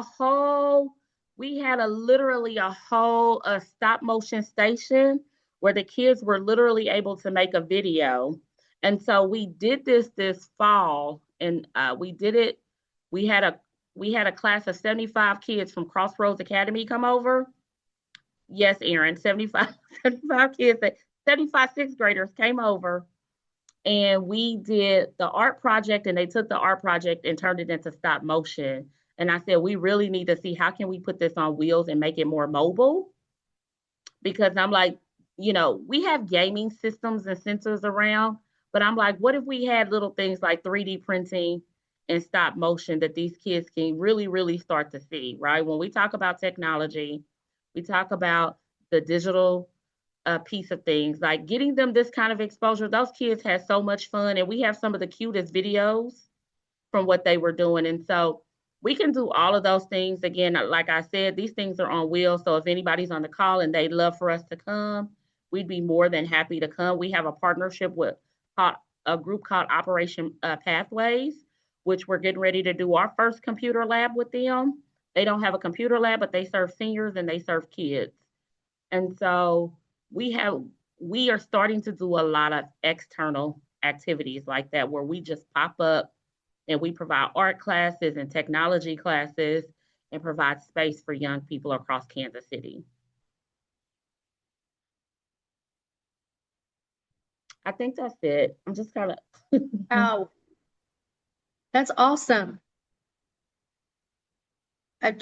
literally a whole stop motion station where the kids were literally able to make a video. And so we did this fall, and we did it. We had a class of 75 kids from Crossroads Academy come over. Yes, Aaron, 75 kids, 75 sixth graders came over, and we did the art project, and they took the art project and turned it into stop motion. And I said, we really need to see how can we put this on wheels and make it more mobile? Because I'm like, we have gaming systems and sensors around, but I'm like, what if we had little things like 3D printing and stop motion that these kids can really, really start to see, right? When we talk about technology, we talk about the digital piece of things, like getting them this kind of exposure. Those kids had so much fun, and we have some of the cutest videos from what they were doing. And so we can do all of those things. Again, like I said, these things are on wheels. So if anybody's on the call and they'd love for us to come, we'd be more than happy to come. We have a partnership with a group called Operation Pathways, which we're getting ready to do our first computer lab with them. They don't have a computer lab, but they serve seniors and they serve kids. And so we have we are starting to do a lot of external activities like that where we just pop up and we provide art classes and technology classes and provide space for young people across Kansas City. I think that's it. I'm just kind of Wow, that's awesome. I'm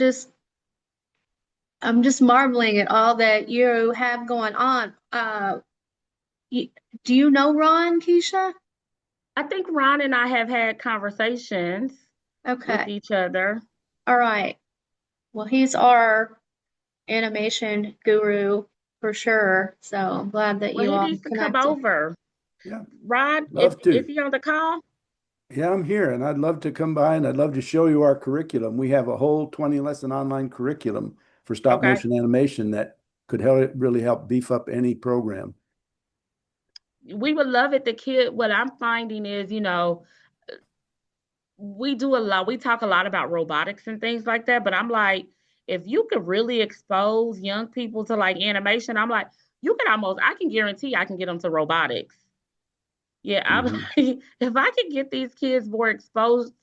just marveling at all that you have going on. Do you know Ron, Keisha? I think Ron and I have had conversations with Okay. each other. All right. Well, he's our animation guru for sure. So I'm glad that Well, you he all needs to come connected. over. Yeah, Ron, love if to. he on the call, Yeah, I'm here and I'd love to come by and I'd love to show you our curriculum. We have a whole 20 lesson online curriculum for stop okay. motion animation that could really help beef up any program. We would love it. What I'm finding is, we talk a lot about robotics and things like that, but I'm like, if you could really expose young people to like animation, I'm like, I can guarantee I can get them to robotics. Yeah, I'm Mhm. like, if I could get these kids more exposed,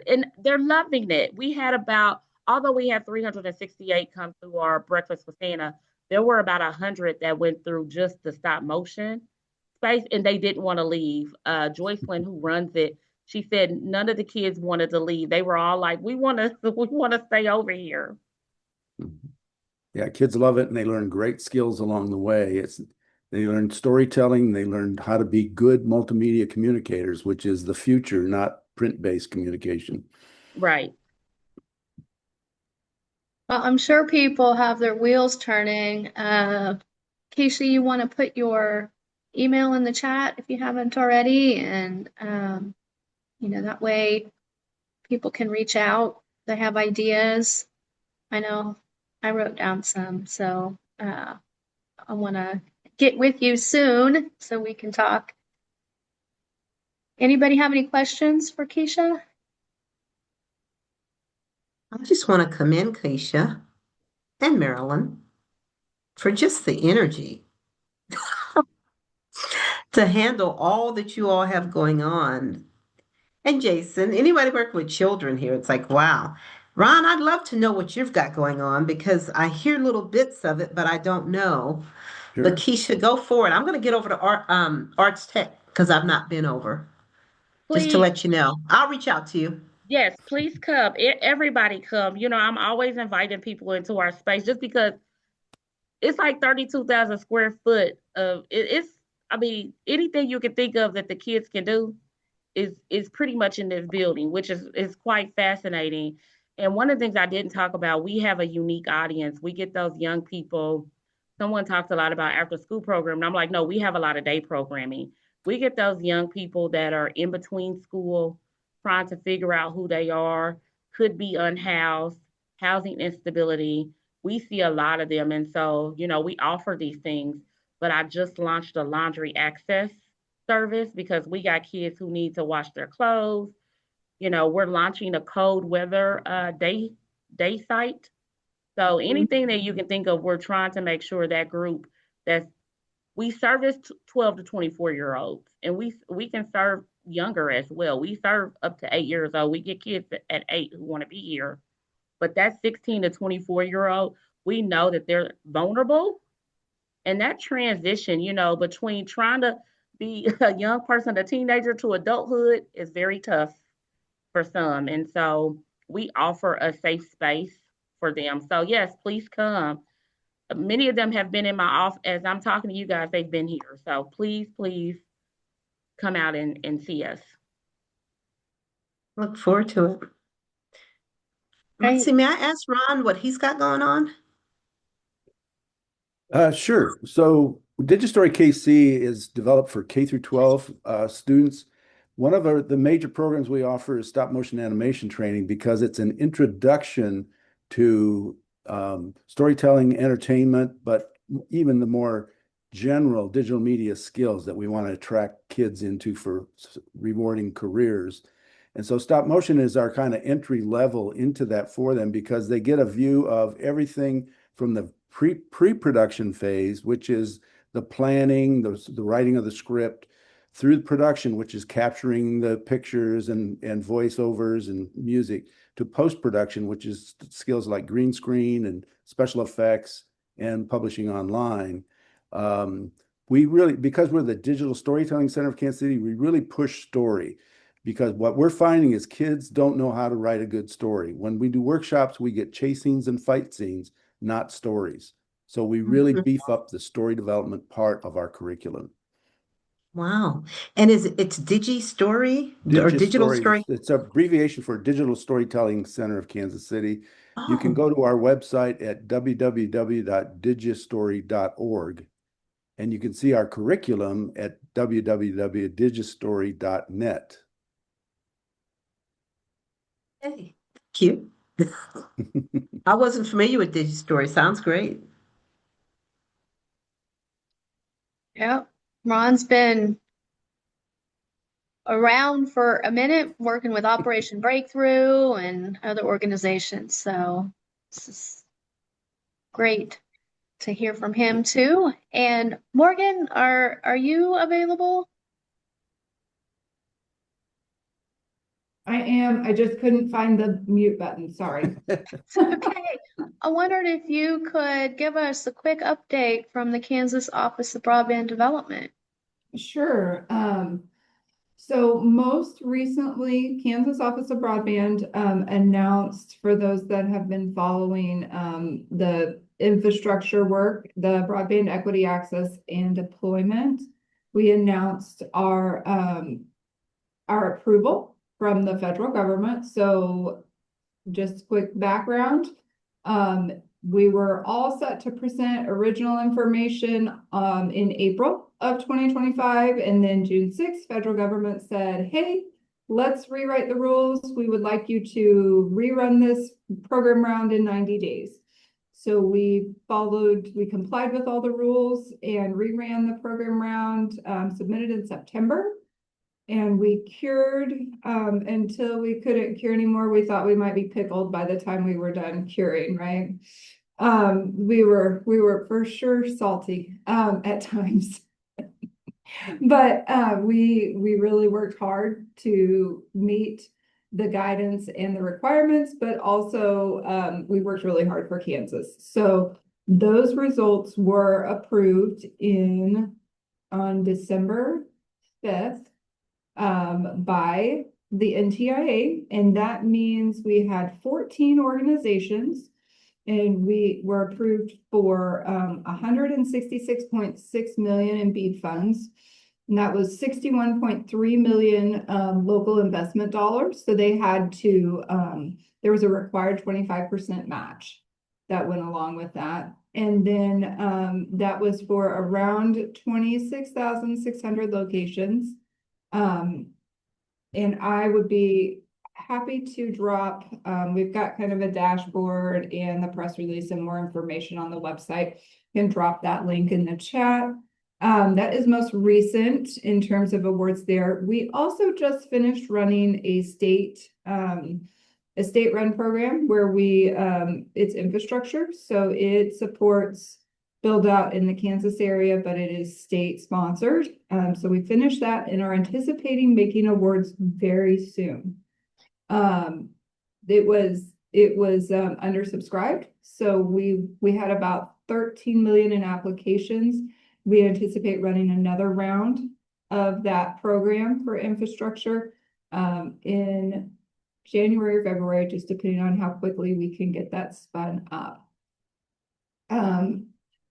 and they're loving it. Although we had 368 come through our Breakfast with Santa, there were about 100 that went through just the stop motion space, and they didn't want to leave. Joycelyn, who runs it, she said none of the kids wanted to leave. They were all like, "We want to, we want to stay over here." Mhm. Yeah, kids love it and they learn great skills along the way. They learn storytelling, they learn how to be good multimedia communicators, which is the future, not print-based communication. Right. Well, I'm sure people have their wheels turning. Keisha, you want to put your email in the chat if you haven't already, and that way people can reach out. They have ideas. I know I wrote down some, so I want to get with you soon so we can talk. Anybody have any questions for Keisha? I just want to commend Keisha and Marilyn for just the energy to handle all that you all have going on. And Jason, anybody work with children here? It's like, wow. Ron, I'd love to know what you've got going on because I hear little bits of it, but I don't know. But Sure. Keisha, go for it. I'm going to get over to Arts Tech because I've not been over. Just to Please, let you know, I'll reach out to you. yes, please come. Everybody come. I'm always inviting people into our space just because it's like 32,000 square foot of it's. I mean, anything you can think of that the kids can do is pretty much in this building, which is quite fascinating. And one of the things I didn't talk about, we have a unique audience. We get those young people. Someone talks a lot about after school program, and I'm like, no, we have a lot of day programming. We get those young people that are in between school, trying to figure out who they are, could be unhoused, housing instability. We see a lot of them, and so we offer these things. But I just launched a laundry access service because we got kids who need to wash their clothes. We're launching a cold weather day site. So anything that you can think of, we're trying to make sure that group that we service 12 to 24-year-olds, and we can serve younger as well. We serve up to 8 years old. We get kids at 8 who want to be here, but that 16 to 24-year-old, we know that they're vulnerable, and that transition, between trying to be a young person, a teenager to adulthood is very tough for some. And so we offer a safe space for them. So yes, please come. Many of them have been in my office as I'm talking to you guys, they've been here. So please come out and see us. Look forward to it. Let's Great. see, may I ask Ron what he's got going on? Sure. So Digistory KC is developed for K through 12 students, One of the major programs we offer is stop motion animation training because it's an introduction to storytelling, entertainment, but even the more general digital media skills that we want to attract kids into for rewarding careers. And so stop motion is our kind of entry level into that for them because they get a view of everything from the pre-production phase, which is the planning, the writing of the script, through the production, which is capturing the pictures and voiceovers and music, to post-production, which is skills like green screen and special effects and publishing online. We really, because we're the Digital Storytelling Center of Kansas City, we really push story because what we're finding is kids don't know how to write a good story. When we do workshops, we get chase scenes and fight scenes, not stories. So we really beef up the story development part of our curriculum. Wow. And it's Digi-Story or Digital Story? It's an abbreviation for Digital Storytelling Center of Kansas City. You can Oh, go to our website at www.digistory.org, and you can see our curriculum at www.digistory.net. hey, cute. I wasn't familiar with Digi-Story. Sounds great. Yep. Ron's been around for a minute working with Operation Breakthrough and other organizations. So this is great to hear from him too. And Morgan, are you available? I am. I just couldn't find the mute button. Sorry. Okay. I wondered if you could give us a quick update from the Kansas Office of Broadband Development. Sure. So most recently, Kansas Office of Broadband announced, for those that have been following the infrastructure work, the broadband equity access and deployment, we announced our approval from the federal government. So just quick background. We were all set to present original information in April of 2025, and then June 6th, federal government said, hey, let's rewrite the rules. We would like you to rerun this program round in 90 days. So we complied with all the rules and reran the program round, submitted in September. And we cured until we couldn't cure anymore. We thought we might be pickled by the time we were done curing, right? We were for sure salty at times. But we really worked hard to meet the guidance and the requirements, but also we worked really hard for Kansas. So those results were approved on December 5th. By the NTIA, and that means we had 14 organizations, and we were approved for 166.6 million in BEAD funds, and that was 61.3 million local investment dollars. So they had to, there was a required 25% match that went along with that. And then that was for around 26,600 locations. And I would be happy to drop, we've got kind of a dashboard and the press release and more information on the website. You can drop that link in the chat. That is most recent in terms of awards there. We also just finished running a state-run program where it's infrastructure. So it supports build out in the Kansas area, but it is state sponsored. So we finished that and are anticipating making awards very soon. It was undersubscribed. So we had about 13 million in applications. We anticipate running another round of that program for infrastructure in January or February, just depending on how quickly we can get that spun up.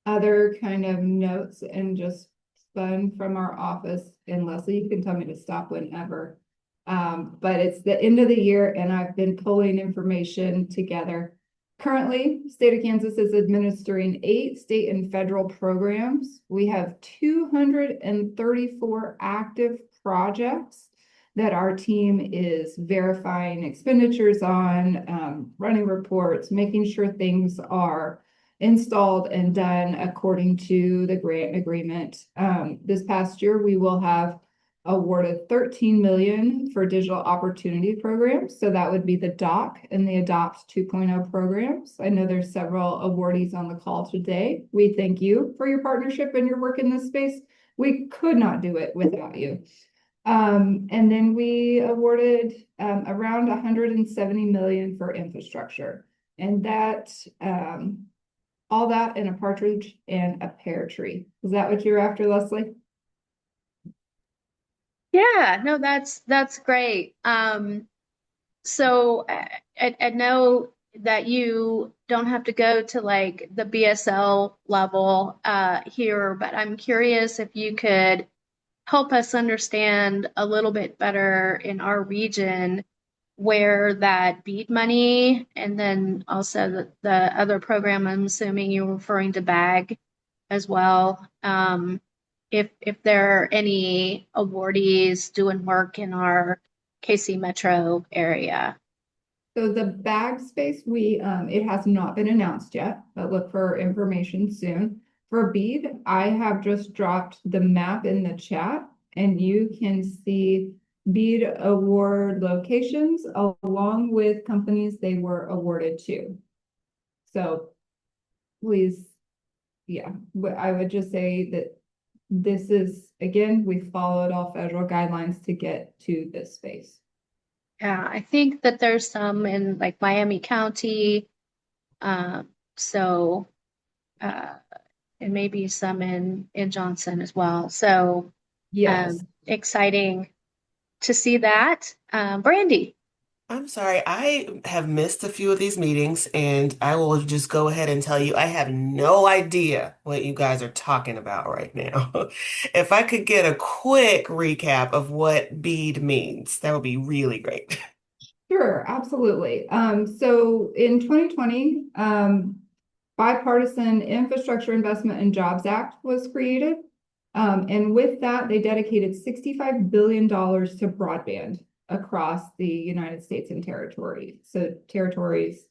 Other kind of notes and just fun from our office, and Leslie, you can tell me to stop whenever. But it's the end of the year and I've been pulling information together. Currently, state of Kansas is administering 8 state and federal programs. We have 234 active projects that our team is verifying expenditures on, running reports, making sure things are installed and done according to the grant agreement. This past year, we will have awarded 13 million for digital opportunity programs. So that would be the DOC and the Adopt 2.0 programs. I know there's several awardees on the call today. We thank you for your partnership and your work in this space. We could not do it without you. And then we awarded around 170 million for infrastructure, and that all that in a partridge and a pear tree. Is that what you're after, Leslie? Yeah, no, that's great. So I know that you don't have to go to like the BSL level here, but I'm curious if you could help us understand a little bit better in our region where that BEAD money and then also the other program, I'm assuming you're referring to BAG as well. If there are any awardees doing work in our KC Metro area. So the bag space, it has not been announced yet, but look for information soon. For BEAD, I have just dropped the map in the chat, and you can see BEAD award locations along with companies they were awarded to. So please, yeah, I would just say that this is, again, we followed all federal guidelines to get to this space. Yeah, I think that there's some in like Miami County. So and maybe some in Johnson as well. So yes, exciting to see that. Brandy. I'm sorry, I have missed a few of these meetings, and I will just go ahead and tell you I have no idea what you guys are talking about right now. If I could get a quick recap of what BEAD means, that would be really great. sure, absolutely. So in 2020, Bipartisan Infrastructure Investment and Jobs Act was created. And with that, they dedicated $65 billion to broadband across the United States and territories. So territories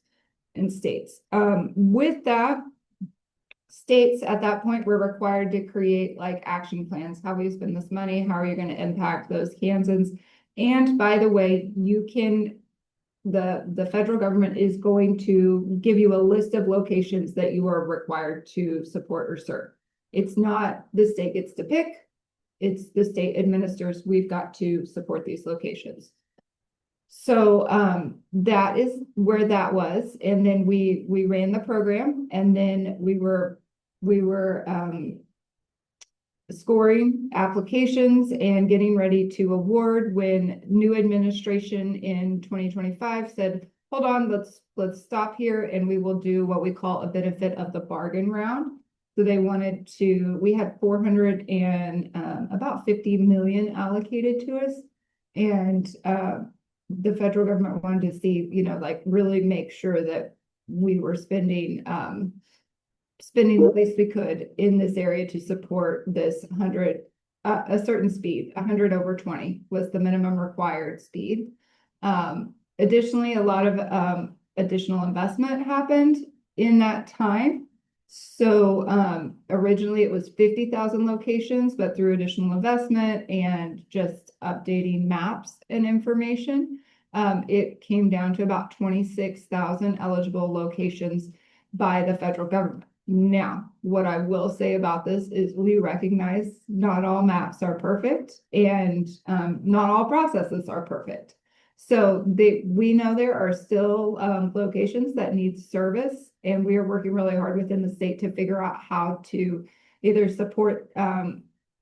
and states. With that, states at that point were required to create like action plans. How will you spend this money? How are you going to impact those Kansans? And by the way, you can the federal government is going to give you a list of locations that you are required to support or serve. It's not the state gets to pick, it's the state administers, we've got to support these locations. So that is where that was. And then we ran the program, and then we were scoring applications and getting ready to award when new administration in 2025 said, hold on, let's stop here and we will do what we call a benefit of the bargain round. So they wanted to, we had 400 and about 50 million allocated to us. And the federal government wanted to see, like really make sure that we were spending the least we could in this area to support this 100, a certain speed. 100 over 20 was the minimum required speed. Additionally, a lot of additional investment happened in that time. So originally it was 50,000 locations, but through additional investment and just updating maps and information, it came down to about 26,000 eligible locations by the federal government. Now, what I will say about this is we recognize not all maps are perfect, and not all processes are perfect. So we know there are still locations that need service, and we are working really hard within the state to figure out how to either support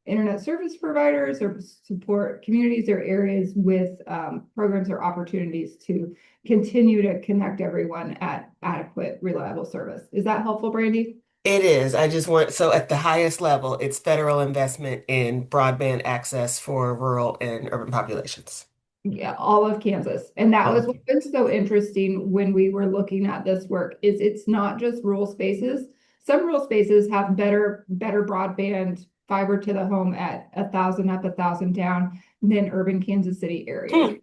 internet service providers or support communities or areas with programs or opportunities to continue to connect everyone at adequate, reliable service. Is that helpful, Brandy? It is. So at the highest level, it's federal investment in broadband access for rural and urban populations. Yeah, all of Kansas. And that was what's been so interesting when we were looking at this work is it's not just rural spaces. Some rural spaces have better broadband fiber to the home at 1,000 up, 1,000 down than urban Kansas City area.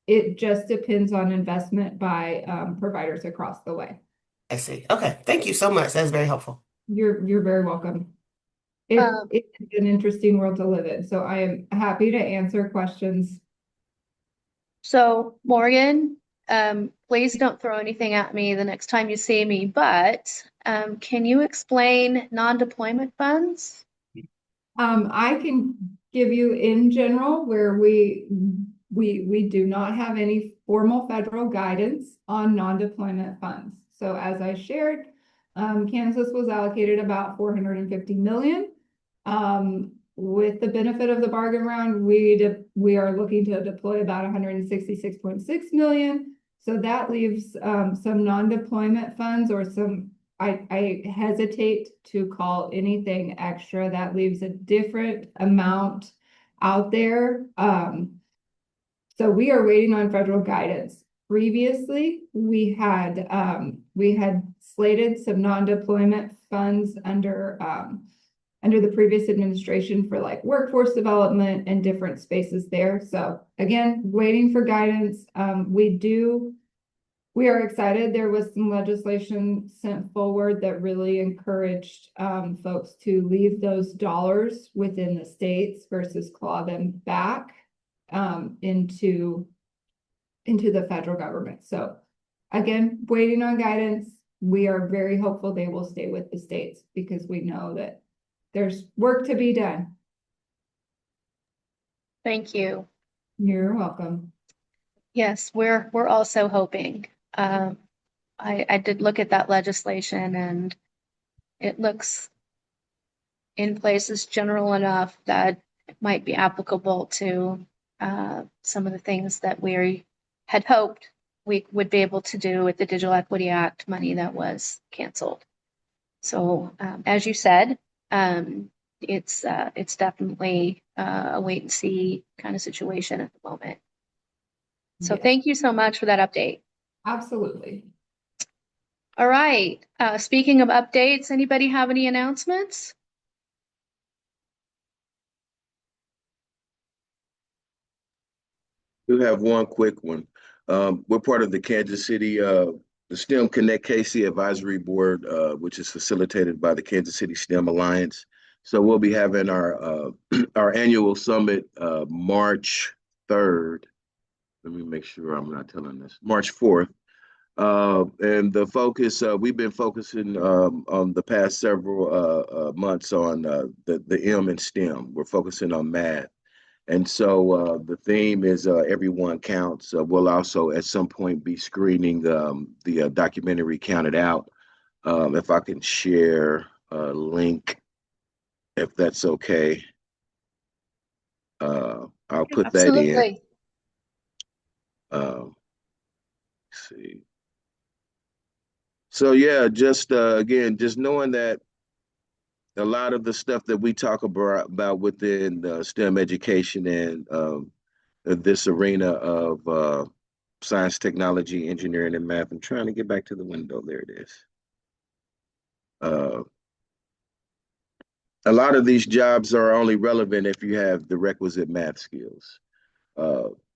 It just depends on investment by providers across the way. I see. Okay. Thank you so much. That's very helpful. You're very welcome. It's an interesting world to live in, so I am happy to answer questions. So Morgan, please don't throw anything at me the next time you see me, but can you explain non-deployment funds? I can give you in general where we do not have any formal federal guidance on non-deployment funds. So as I shared, Kansas was allocated about 450 million. With the benefit of the bargain round, we are looking to deploy about 166.6 million. So that leaves some non-deployment funds or some, I hesitate to call anything extra. That leaves a different amount out there. So we are waiting on federal guidance. Previously, we had slated some non-deployment funds under the previous administration for like workforce development and different spaces there. So again, waiting for guidance. We are excited. There was some legislation sent forward that really encouraged folks to leave those dollars within the states versus claw them back into the federal government. So again, waiting on guidance. We are very hopeful they will stay with the states because we know that there's work to be done. Thank you. You're welcome. Yes, we're also hoping. I did look at that legislation and it looks in places general enough that it might be applicable to some of the things that we had hoped we would be able to do with the Digital Equity Act money that was canceled. So as you said, it's definitely a wait and see kind of situation at the moment. So Yes. Thank you so much for that update. Absolutely. All right. Speaking of updates, anybody have any announcements? We have one quick one. We're part of the Kansas City, the STEM Connect KC Advisory Board, which is facilitated by the Kansas City STEM Alliance. So we'll be having our our annual summit March 3rd. Let me make sure I'm not telling this. March 4th. And the focus, we've been focusing on the past several months on the M in STEM. We're focusing on math. And so the theme is Everyone Counts. We'll also at some point be screening the documentary Counted Out. If I can share a link, if that's okay, I'll put that in. Absolutely. Let's see. So yeah, just again, just knowing that a lot of the stuff that we talk about within STEM education and this arena of science, technology, engineering, and math. I'm trying to get back to the window. There it is. A lot of these jobs are only relevant if you have the requisite math skills.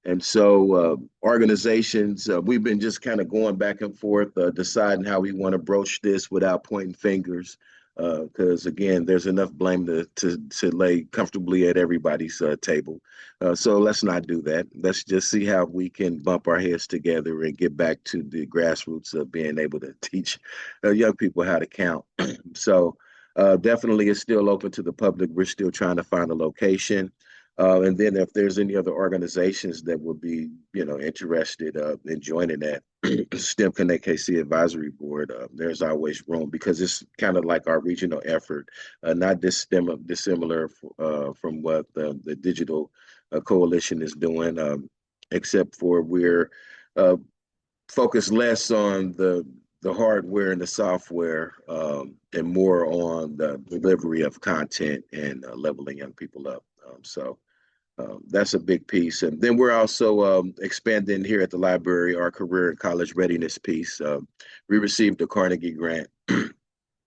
And so organizations, we've been just kind of going back and forth, deciding how we want to broach this without pointing fingers. Because again, there's enough blame to lay comfortably at everybody's table. So let's not do that. Let's just see how we can bump our heads together and get back to the grassroots of being able to teach young people how to count. So definitely it's still open to the public. We're still trying to find a location. And then if there's any other organizations that would be, interested in joining that STEM Connect KC Advisory Board, there's always room because it's kind of like our regional effort, not dissimilar from what the Digital Coalition is doing, except for we're focused less on the hardware and the software and more on the delivery of content and leveling young people up. So that's a big piece. And then we're also expanding here at the library our career and college readiness piece. We received a Carnegie grant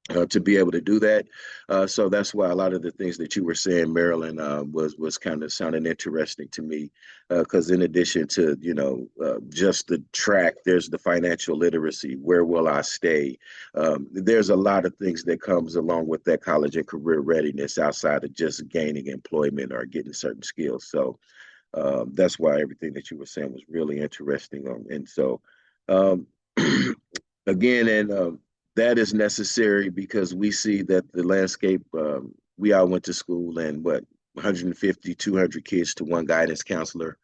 to be able to do that. So that's why a lot of the things that you were saying, Marilyn, was kind of sounding interesting to me. Because in addition to just the track, there's the financial literacy. Where will I stay? There's a lot of things that comes along with that college and career readiness outside of just gaining employment or getting certain skills. So that's why everything that you were saying was really interesting. And so um, again, and that is necessary because we see that the landscape, we all went to school and 150, 200 kids to one guidance counselor.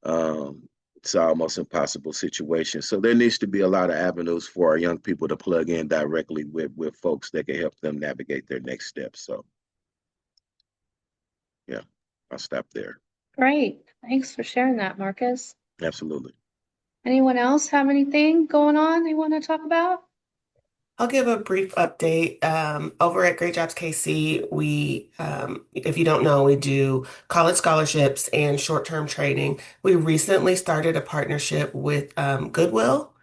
It's almost impossible situation. So there needs to be a lot of avenues for our young people to plug in directly with folks that can help them navigate their next steps. So yeah, I'll stop there. Great. Thanks for sharing that, Marcus. Absolutely. Anyone else have anything going on they want to talk about? I'll give a brief update. Over at Great Jobs KC, if you don't know, we do college scholarships and short-term training. We recently started a partnership with Goodwill.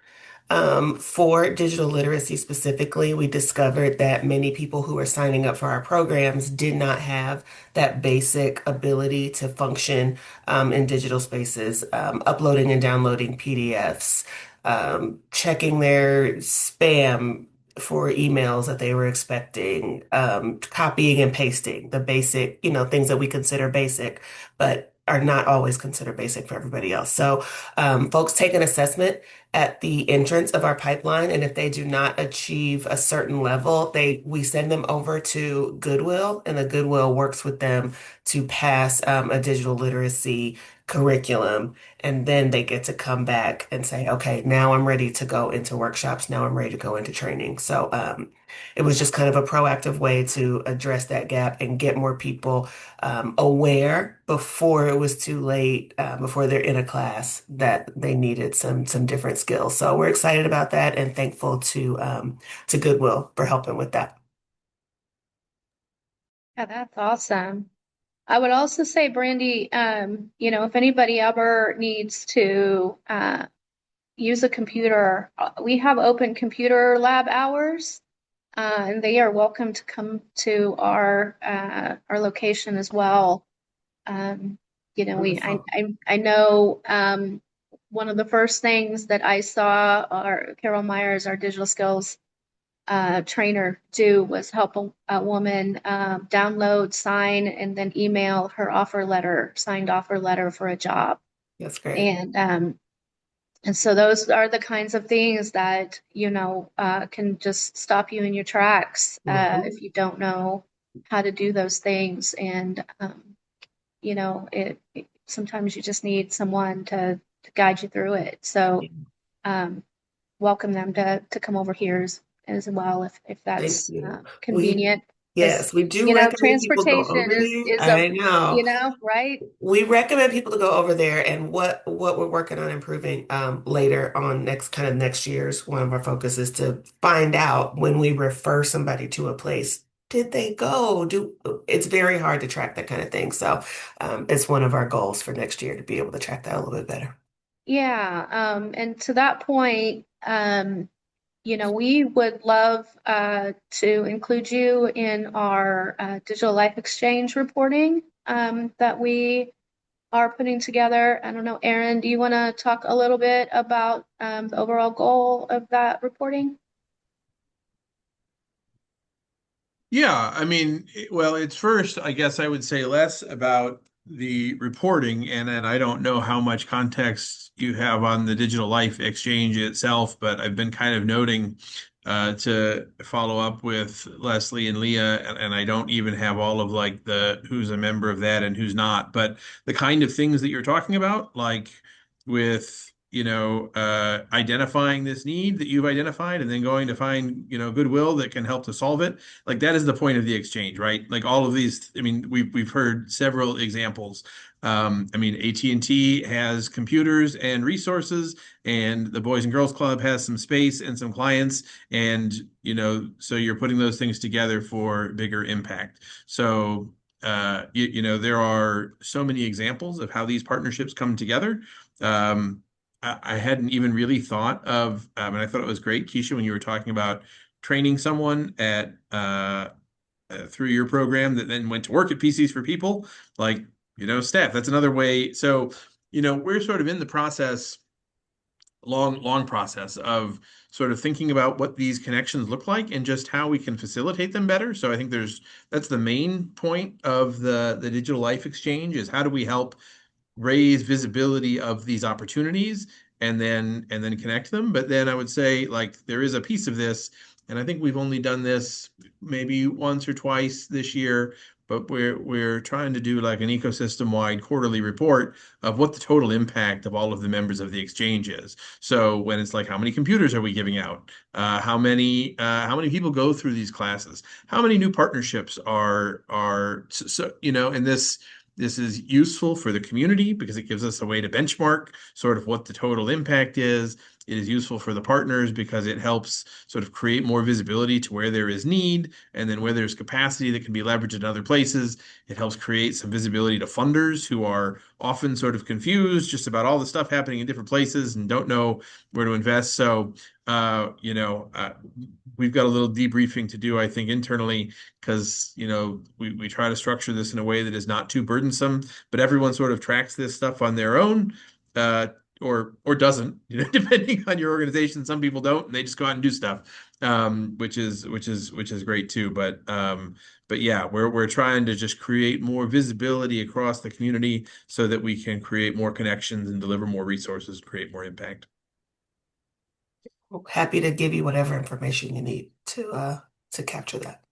For digital literacy specifically, we discovered that many people who are signing up for our programs did not have that basic ability to function in digital spaces, uploading and downloading PDFs, checking their spam for emails that they were expecting, copying and pasting, the basic, things that we consider basic, but are not always considered basic for everybody else. So folks take an assessment at the entrance of our pipeline, and if they do not achieve a certain level, we send them over to Goodwill, and the Goodwill works with them to pass a digital literacy curriculum, and then they get to come back and say, okay, now I'm ready to go into workshops. Now I'm ready to go into training. So it was just kind of a proactive way to address that gap and get more people aware before it was too late, before they're in a class that they needed some different skills. So we're excited about that and thankful to Goodwill for helping with that. Yeah, that's awesome. I would also say, Brandy, if anybody ever needs to use a computer, we have open computer lab hours, and they are welcome to come to our location as well. I know one of the first things that I saw Carol Myers, our digital skills trainer, do was help a woman download, sign, and then email her signed offer letter for a job. That's great. And so those are the kinds of things that, can just stop you in your tracks if you don't know how to do those things. And, sometimes you just need someone to guide you through it. So welcome them to come over here as well if that's convenient. Yes, we do recommend people go over there. I know. Right? We recommend people to go over there, and what we're working on improving later on next year's one of our focus is to find out when we refer somebody to a place, did they go? It's very hard to track that kind of thing. So it's one of our goals for next year to be able to track that a little bit better. Yeah, and to that point, we would love to include you in our digital life exchange reporting that we are putting together. I don't know, Aaron, do you want to talk a little bit about the overall goal of that reporting? Yeah, I mean, well, it's first, I guess I would say less about the reporting, and then I don't know how much context you have on the digital life exchange itself, but I've been kind of noting to follow up with Leslie and Leah, and I don't even have all of like the who's a member of that and who's not, but the kind of things that you're talking about, like with identifying this need that you've identified and then going to find, goodwill that can help to solve it. Like that is the point of the exchange, right? Like all of these, I mean, we've heard several examples. I mean, AT&T has computers and resources, and the Boys and Girls Club has some space and some clients, and so you're putting those things together for bigger impact. So there are so many examples of how these partnerships come together. I hadn't even really thought of, and I thought it was great, Keisha, when you were talking about training someone at through your program that then went to work at PCs for People, like, staff. That's another way. So, we're sort of in the process, long process of sort of thinking about what these connections look like and just how we can facilitate them better. So I think that's the main point of the digital life exchange, is how do we help raise visibility of these opportunities and then connect them. But then I would say, like, there is a piece of this, and I think we've only done this maybe once or twice this year, but we're trying to do like an ecosystem-wide quarterly report of what the total impact of all of the members of the exchange is. So when it's like, how many computers are we giving out? How many people go through these classes? How many new partnerships are so, and this is useful for the community because it gives us a way to benchmark sort of what the total impact is. It is useful for the partners because it helps sort of create more visibility to where there is need, and then where there's capacity that can be leveraged in other places. It helps create some visibility to funders who are often sort of confused just about all the stuff happening in different places and don't know where to invest. So, we've got a little debriefing to do, I think, internally, because we try to structure this in a way that is not too burdensome, but everyone sort of tracks this stuff on their own, or doesn't, depending on your organization. Some people don't, and they just go out and do stuff, which is great too. But yeah, we're trying to just create more visibility across the community so that we can create more connections and deliver more resources, create more impact. Happy to give you whatever information you need to capture that.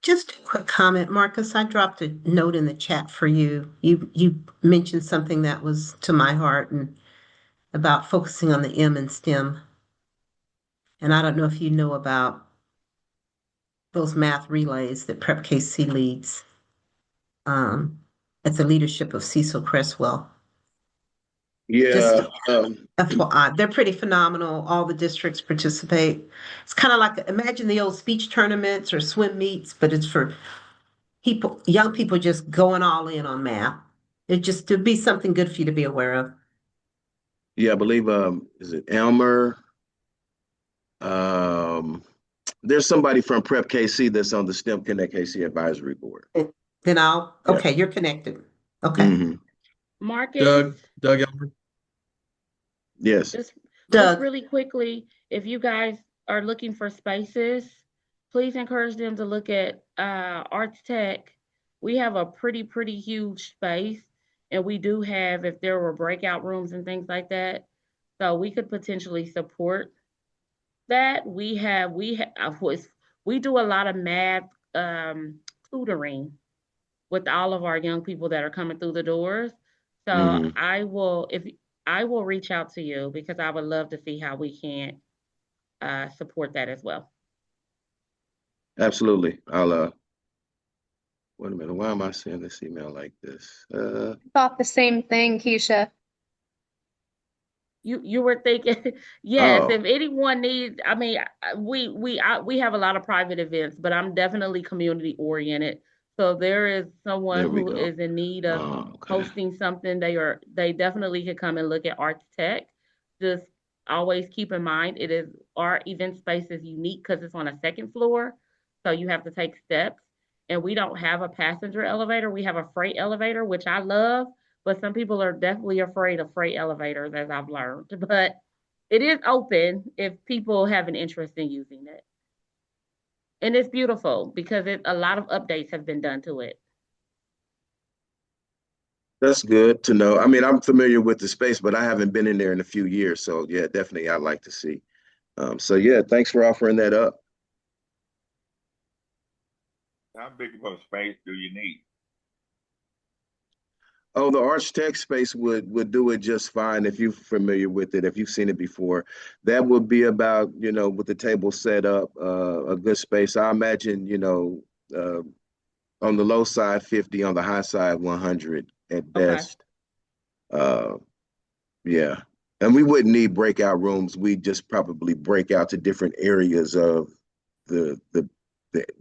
Just a quick comment, Marcus. I dropped a note in the chat for you. You mentioned something that was to my heart and about focusing on the M in STEM. And I don't know if you know about those math relays that Prep KC leads. At the leadership of Cecil Cresswell. Just Yeah. FYI, they're pretty phenomenal. All the districts participate. It's kind of like, imagine the old speech tournaments or swim meets, but it's for people, young people just going all in on math. It just to be something good for you to be aware of. Yeah, I believe is it Elmer? There's somebody from Prep KC that's on the STEM Connect KC advisory board. Then Yeah. okay, you're connected. Okay. Mm-hmm. Marcus, Doug Elmer. Yes. just Doug, really quickly, if you guys are looking for spaces, please encourage them to look at ArtsTech. We have a pretty huge space, and we do have, if there were breakout rooms and things like that, so we could potentially support that. We do a lot of math tutoring with all of our young people that are coming through the doors. So Mm-hmm. I will reach out to you because I would love to see how we can support that as well. Absolutely. I'll wait a minute. Why am I sending this email like this? Thought the same thing, Keisha. You were thinking, yes, Oh, if anyone needs, I mean, we have a lot of private events, but I'm definitely community oriented. So there is someone there we who go. is in need of Okay. hosting something, they definitely could come and look at ArtsTech. Just always keep in mind, our event space is unique because it's on a second floor. So you have to take steps, and we don't have a passenger elevator. We have a freight elevator, which I love, but some people are definitely afraid of freight elevators, as I've learned. But it is open if people have an interest in using it. And it's beautiful because a lot of updates have been done to it. That's good to know. I mean, I'm familiar with the space, but I haven't been in there in a few years. So yeah, definitely I'd like to see. So yeah, thanks for offering that up. How big of a space do you need? Oh, the ArtsTech space would do it just fine if you're familiar with it, if you've seen it before. That would be about, with the table set up, a good space. I imagine, on the low side 50, on the high side 100 at Okay. best. Yeah. And we wouldn't need breakout rooms. We'd just probably break out to different areas of the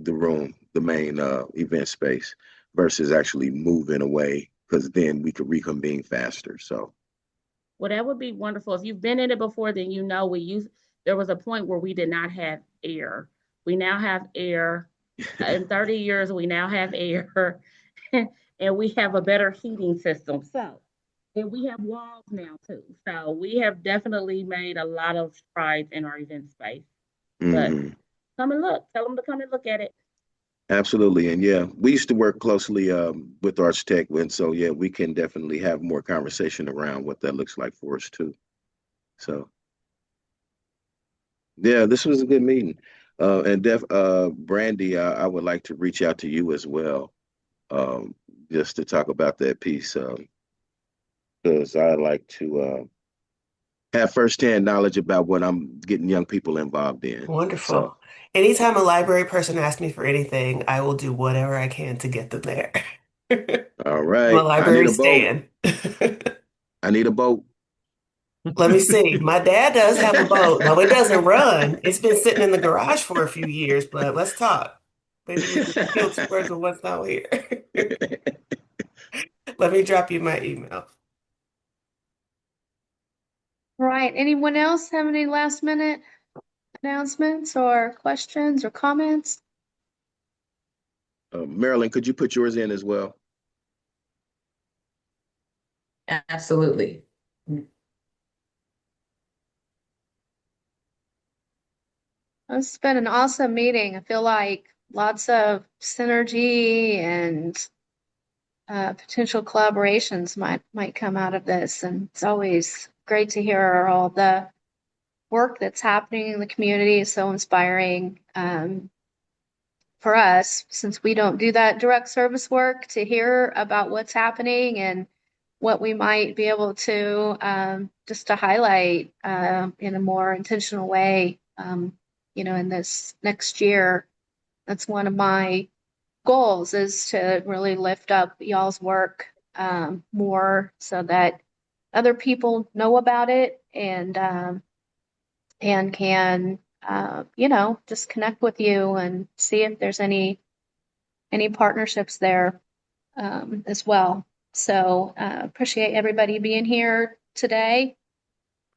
room, the main event space, versus actually moving away, because then we could reconvene faster. So Well, that would be wonderful. If you've been in it before, then you know there was a point where we did not have air. We now have air. In 30 years, we now have air and we have a better heating system. So, and we have walls now too. So we have definitely made a lot of strides in our event space. But Hmm. come and look. Tell them to come and look at it. Absolutely. And yeah, we used to work closely with ArtsTech. And so, yeah, we can definitely have more conversation around what that looks like for us too. So, yeah, this was a good meeting. Brandy, I would like to reach out to you as well, um, just to talk about that piece, because I like to have firsthand knowledge about what I'm getting young people involved in. So, Wonderful. Anytime a library person asks me for anything, I will do whatever I can to get them there. all I'm a right, I need library a boat. stan. I need a boat. Let me see. My dad does have a boat. No, it doesn't run. It's been sitting in the garage for a few years, but let's talk. Maybe we can kill two birds with one stone here. Let me drop you my email. All right. Anyone else have any last minute announcements or questions or comments? Marilyn, could you put yours in as well? Absolutely. It's been an awesome meeting. I feel like lots of synergy and potential collaborations might come out of this. And it's always great to hear all the work that's happening in the community. It's so inspiring for us, since we don't do that direct service work, to hear about what's happening and what we might be able to just to highlight in a more intentional way, in this next year. That's one of my goals, is to really lift up y'all's work more so that other people know about it and can just connect with you and see if there's any partnerships there as well. So appreciate everybody being here today.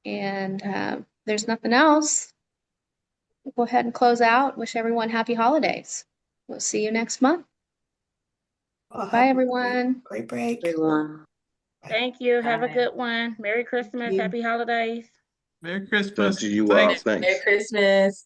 And there's nothing else. We'll go ahead and close out. Wish everyone happy holidays. We'll see you next month. Oh, Bye, have a everyone. great break. Everyone. Thank you. Have a Bye. good one. Merry Christmas. you. Happy holidays. Merry Same Christmas. to you all. Thanks. Merry Thanks. Christmas.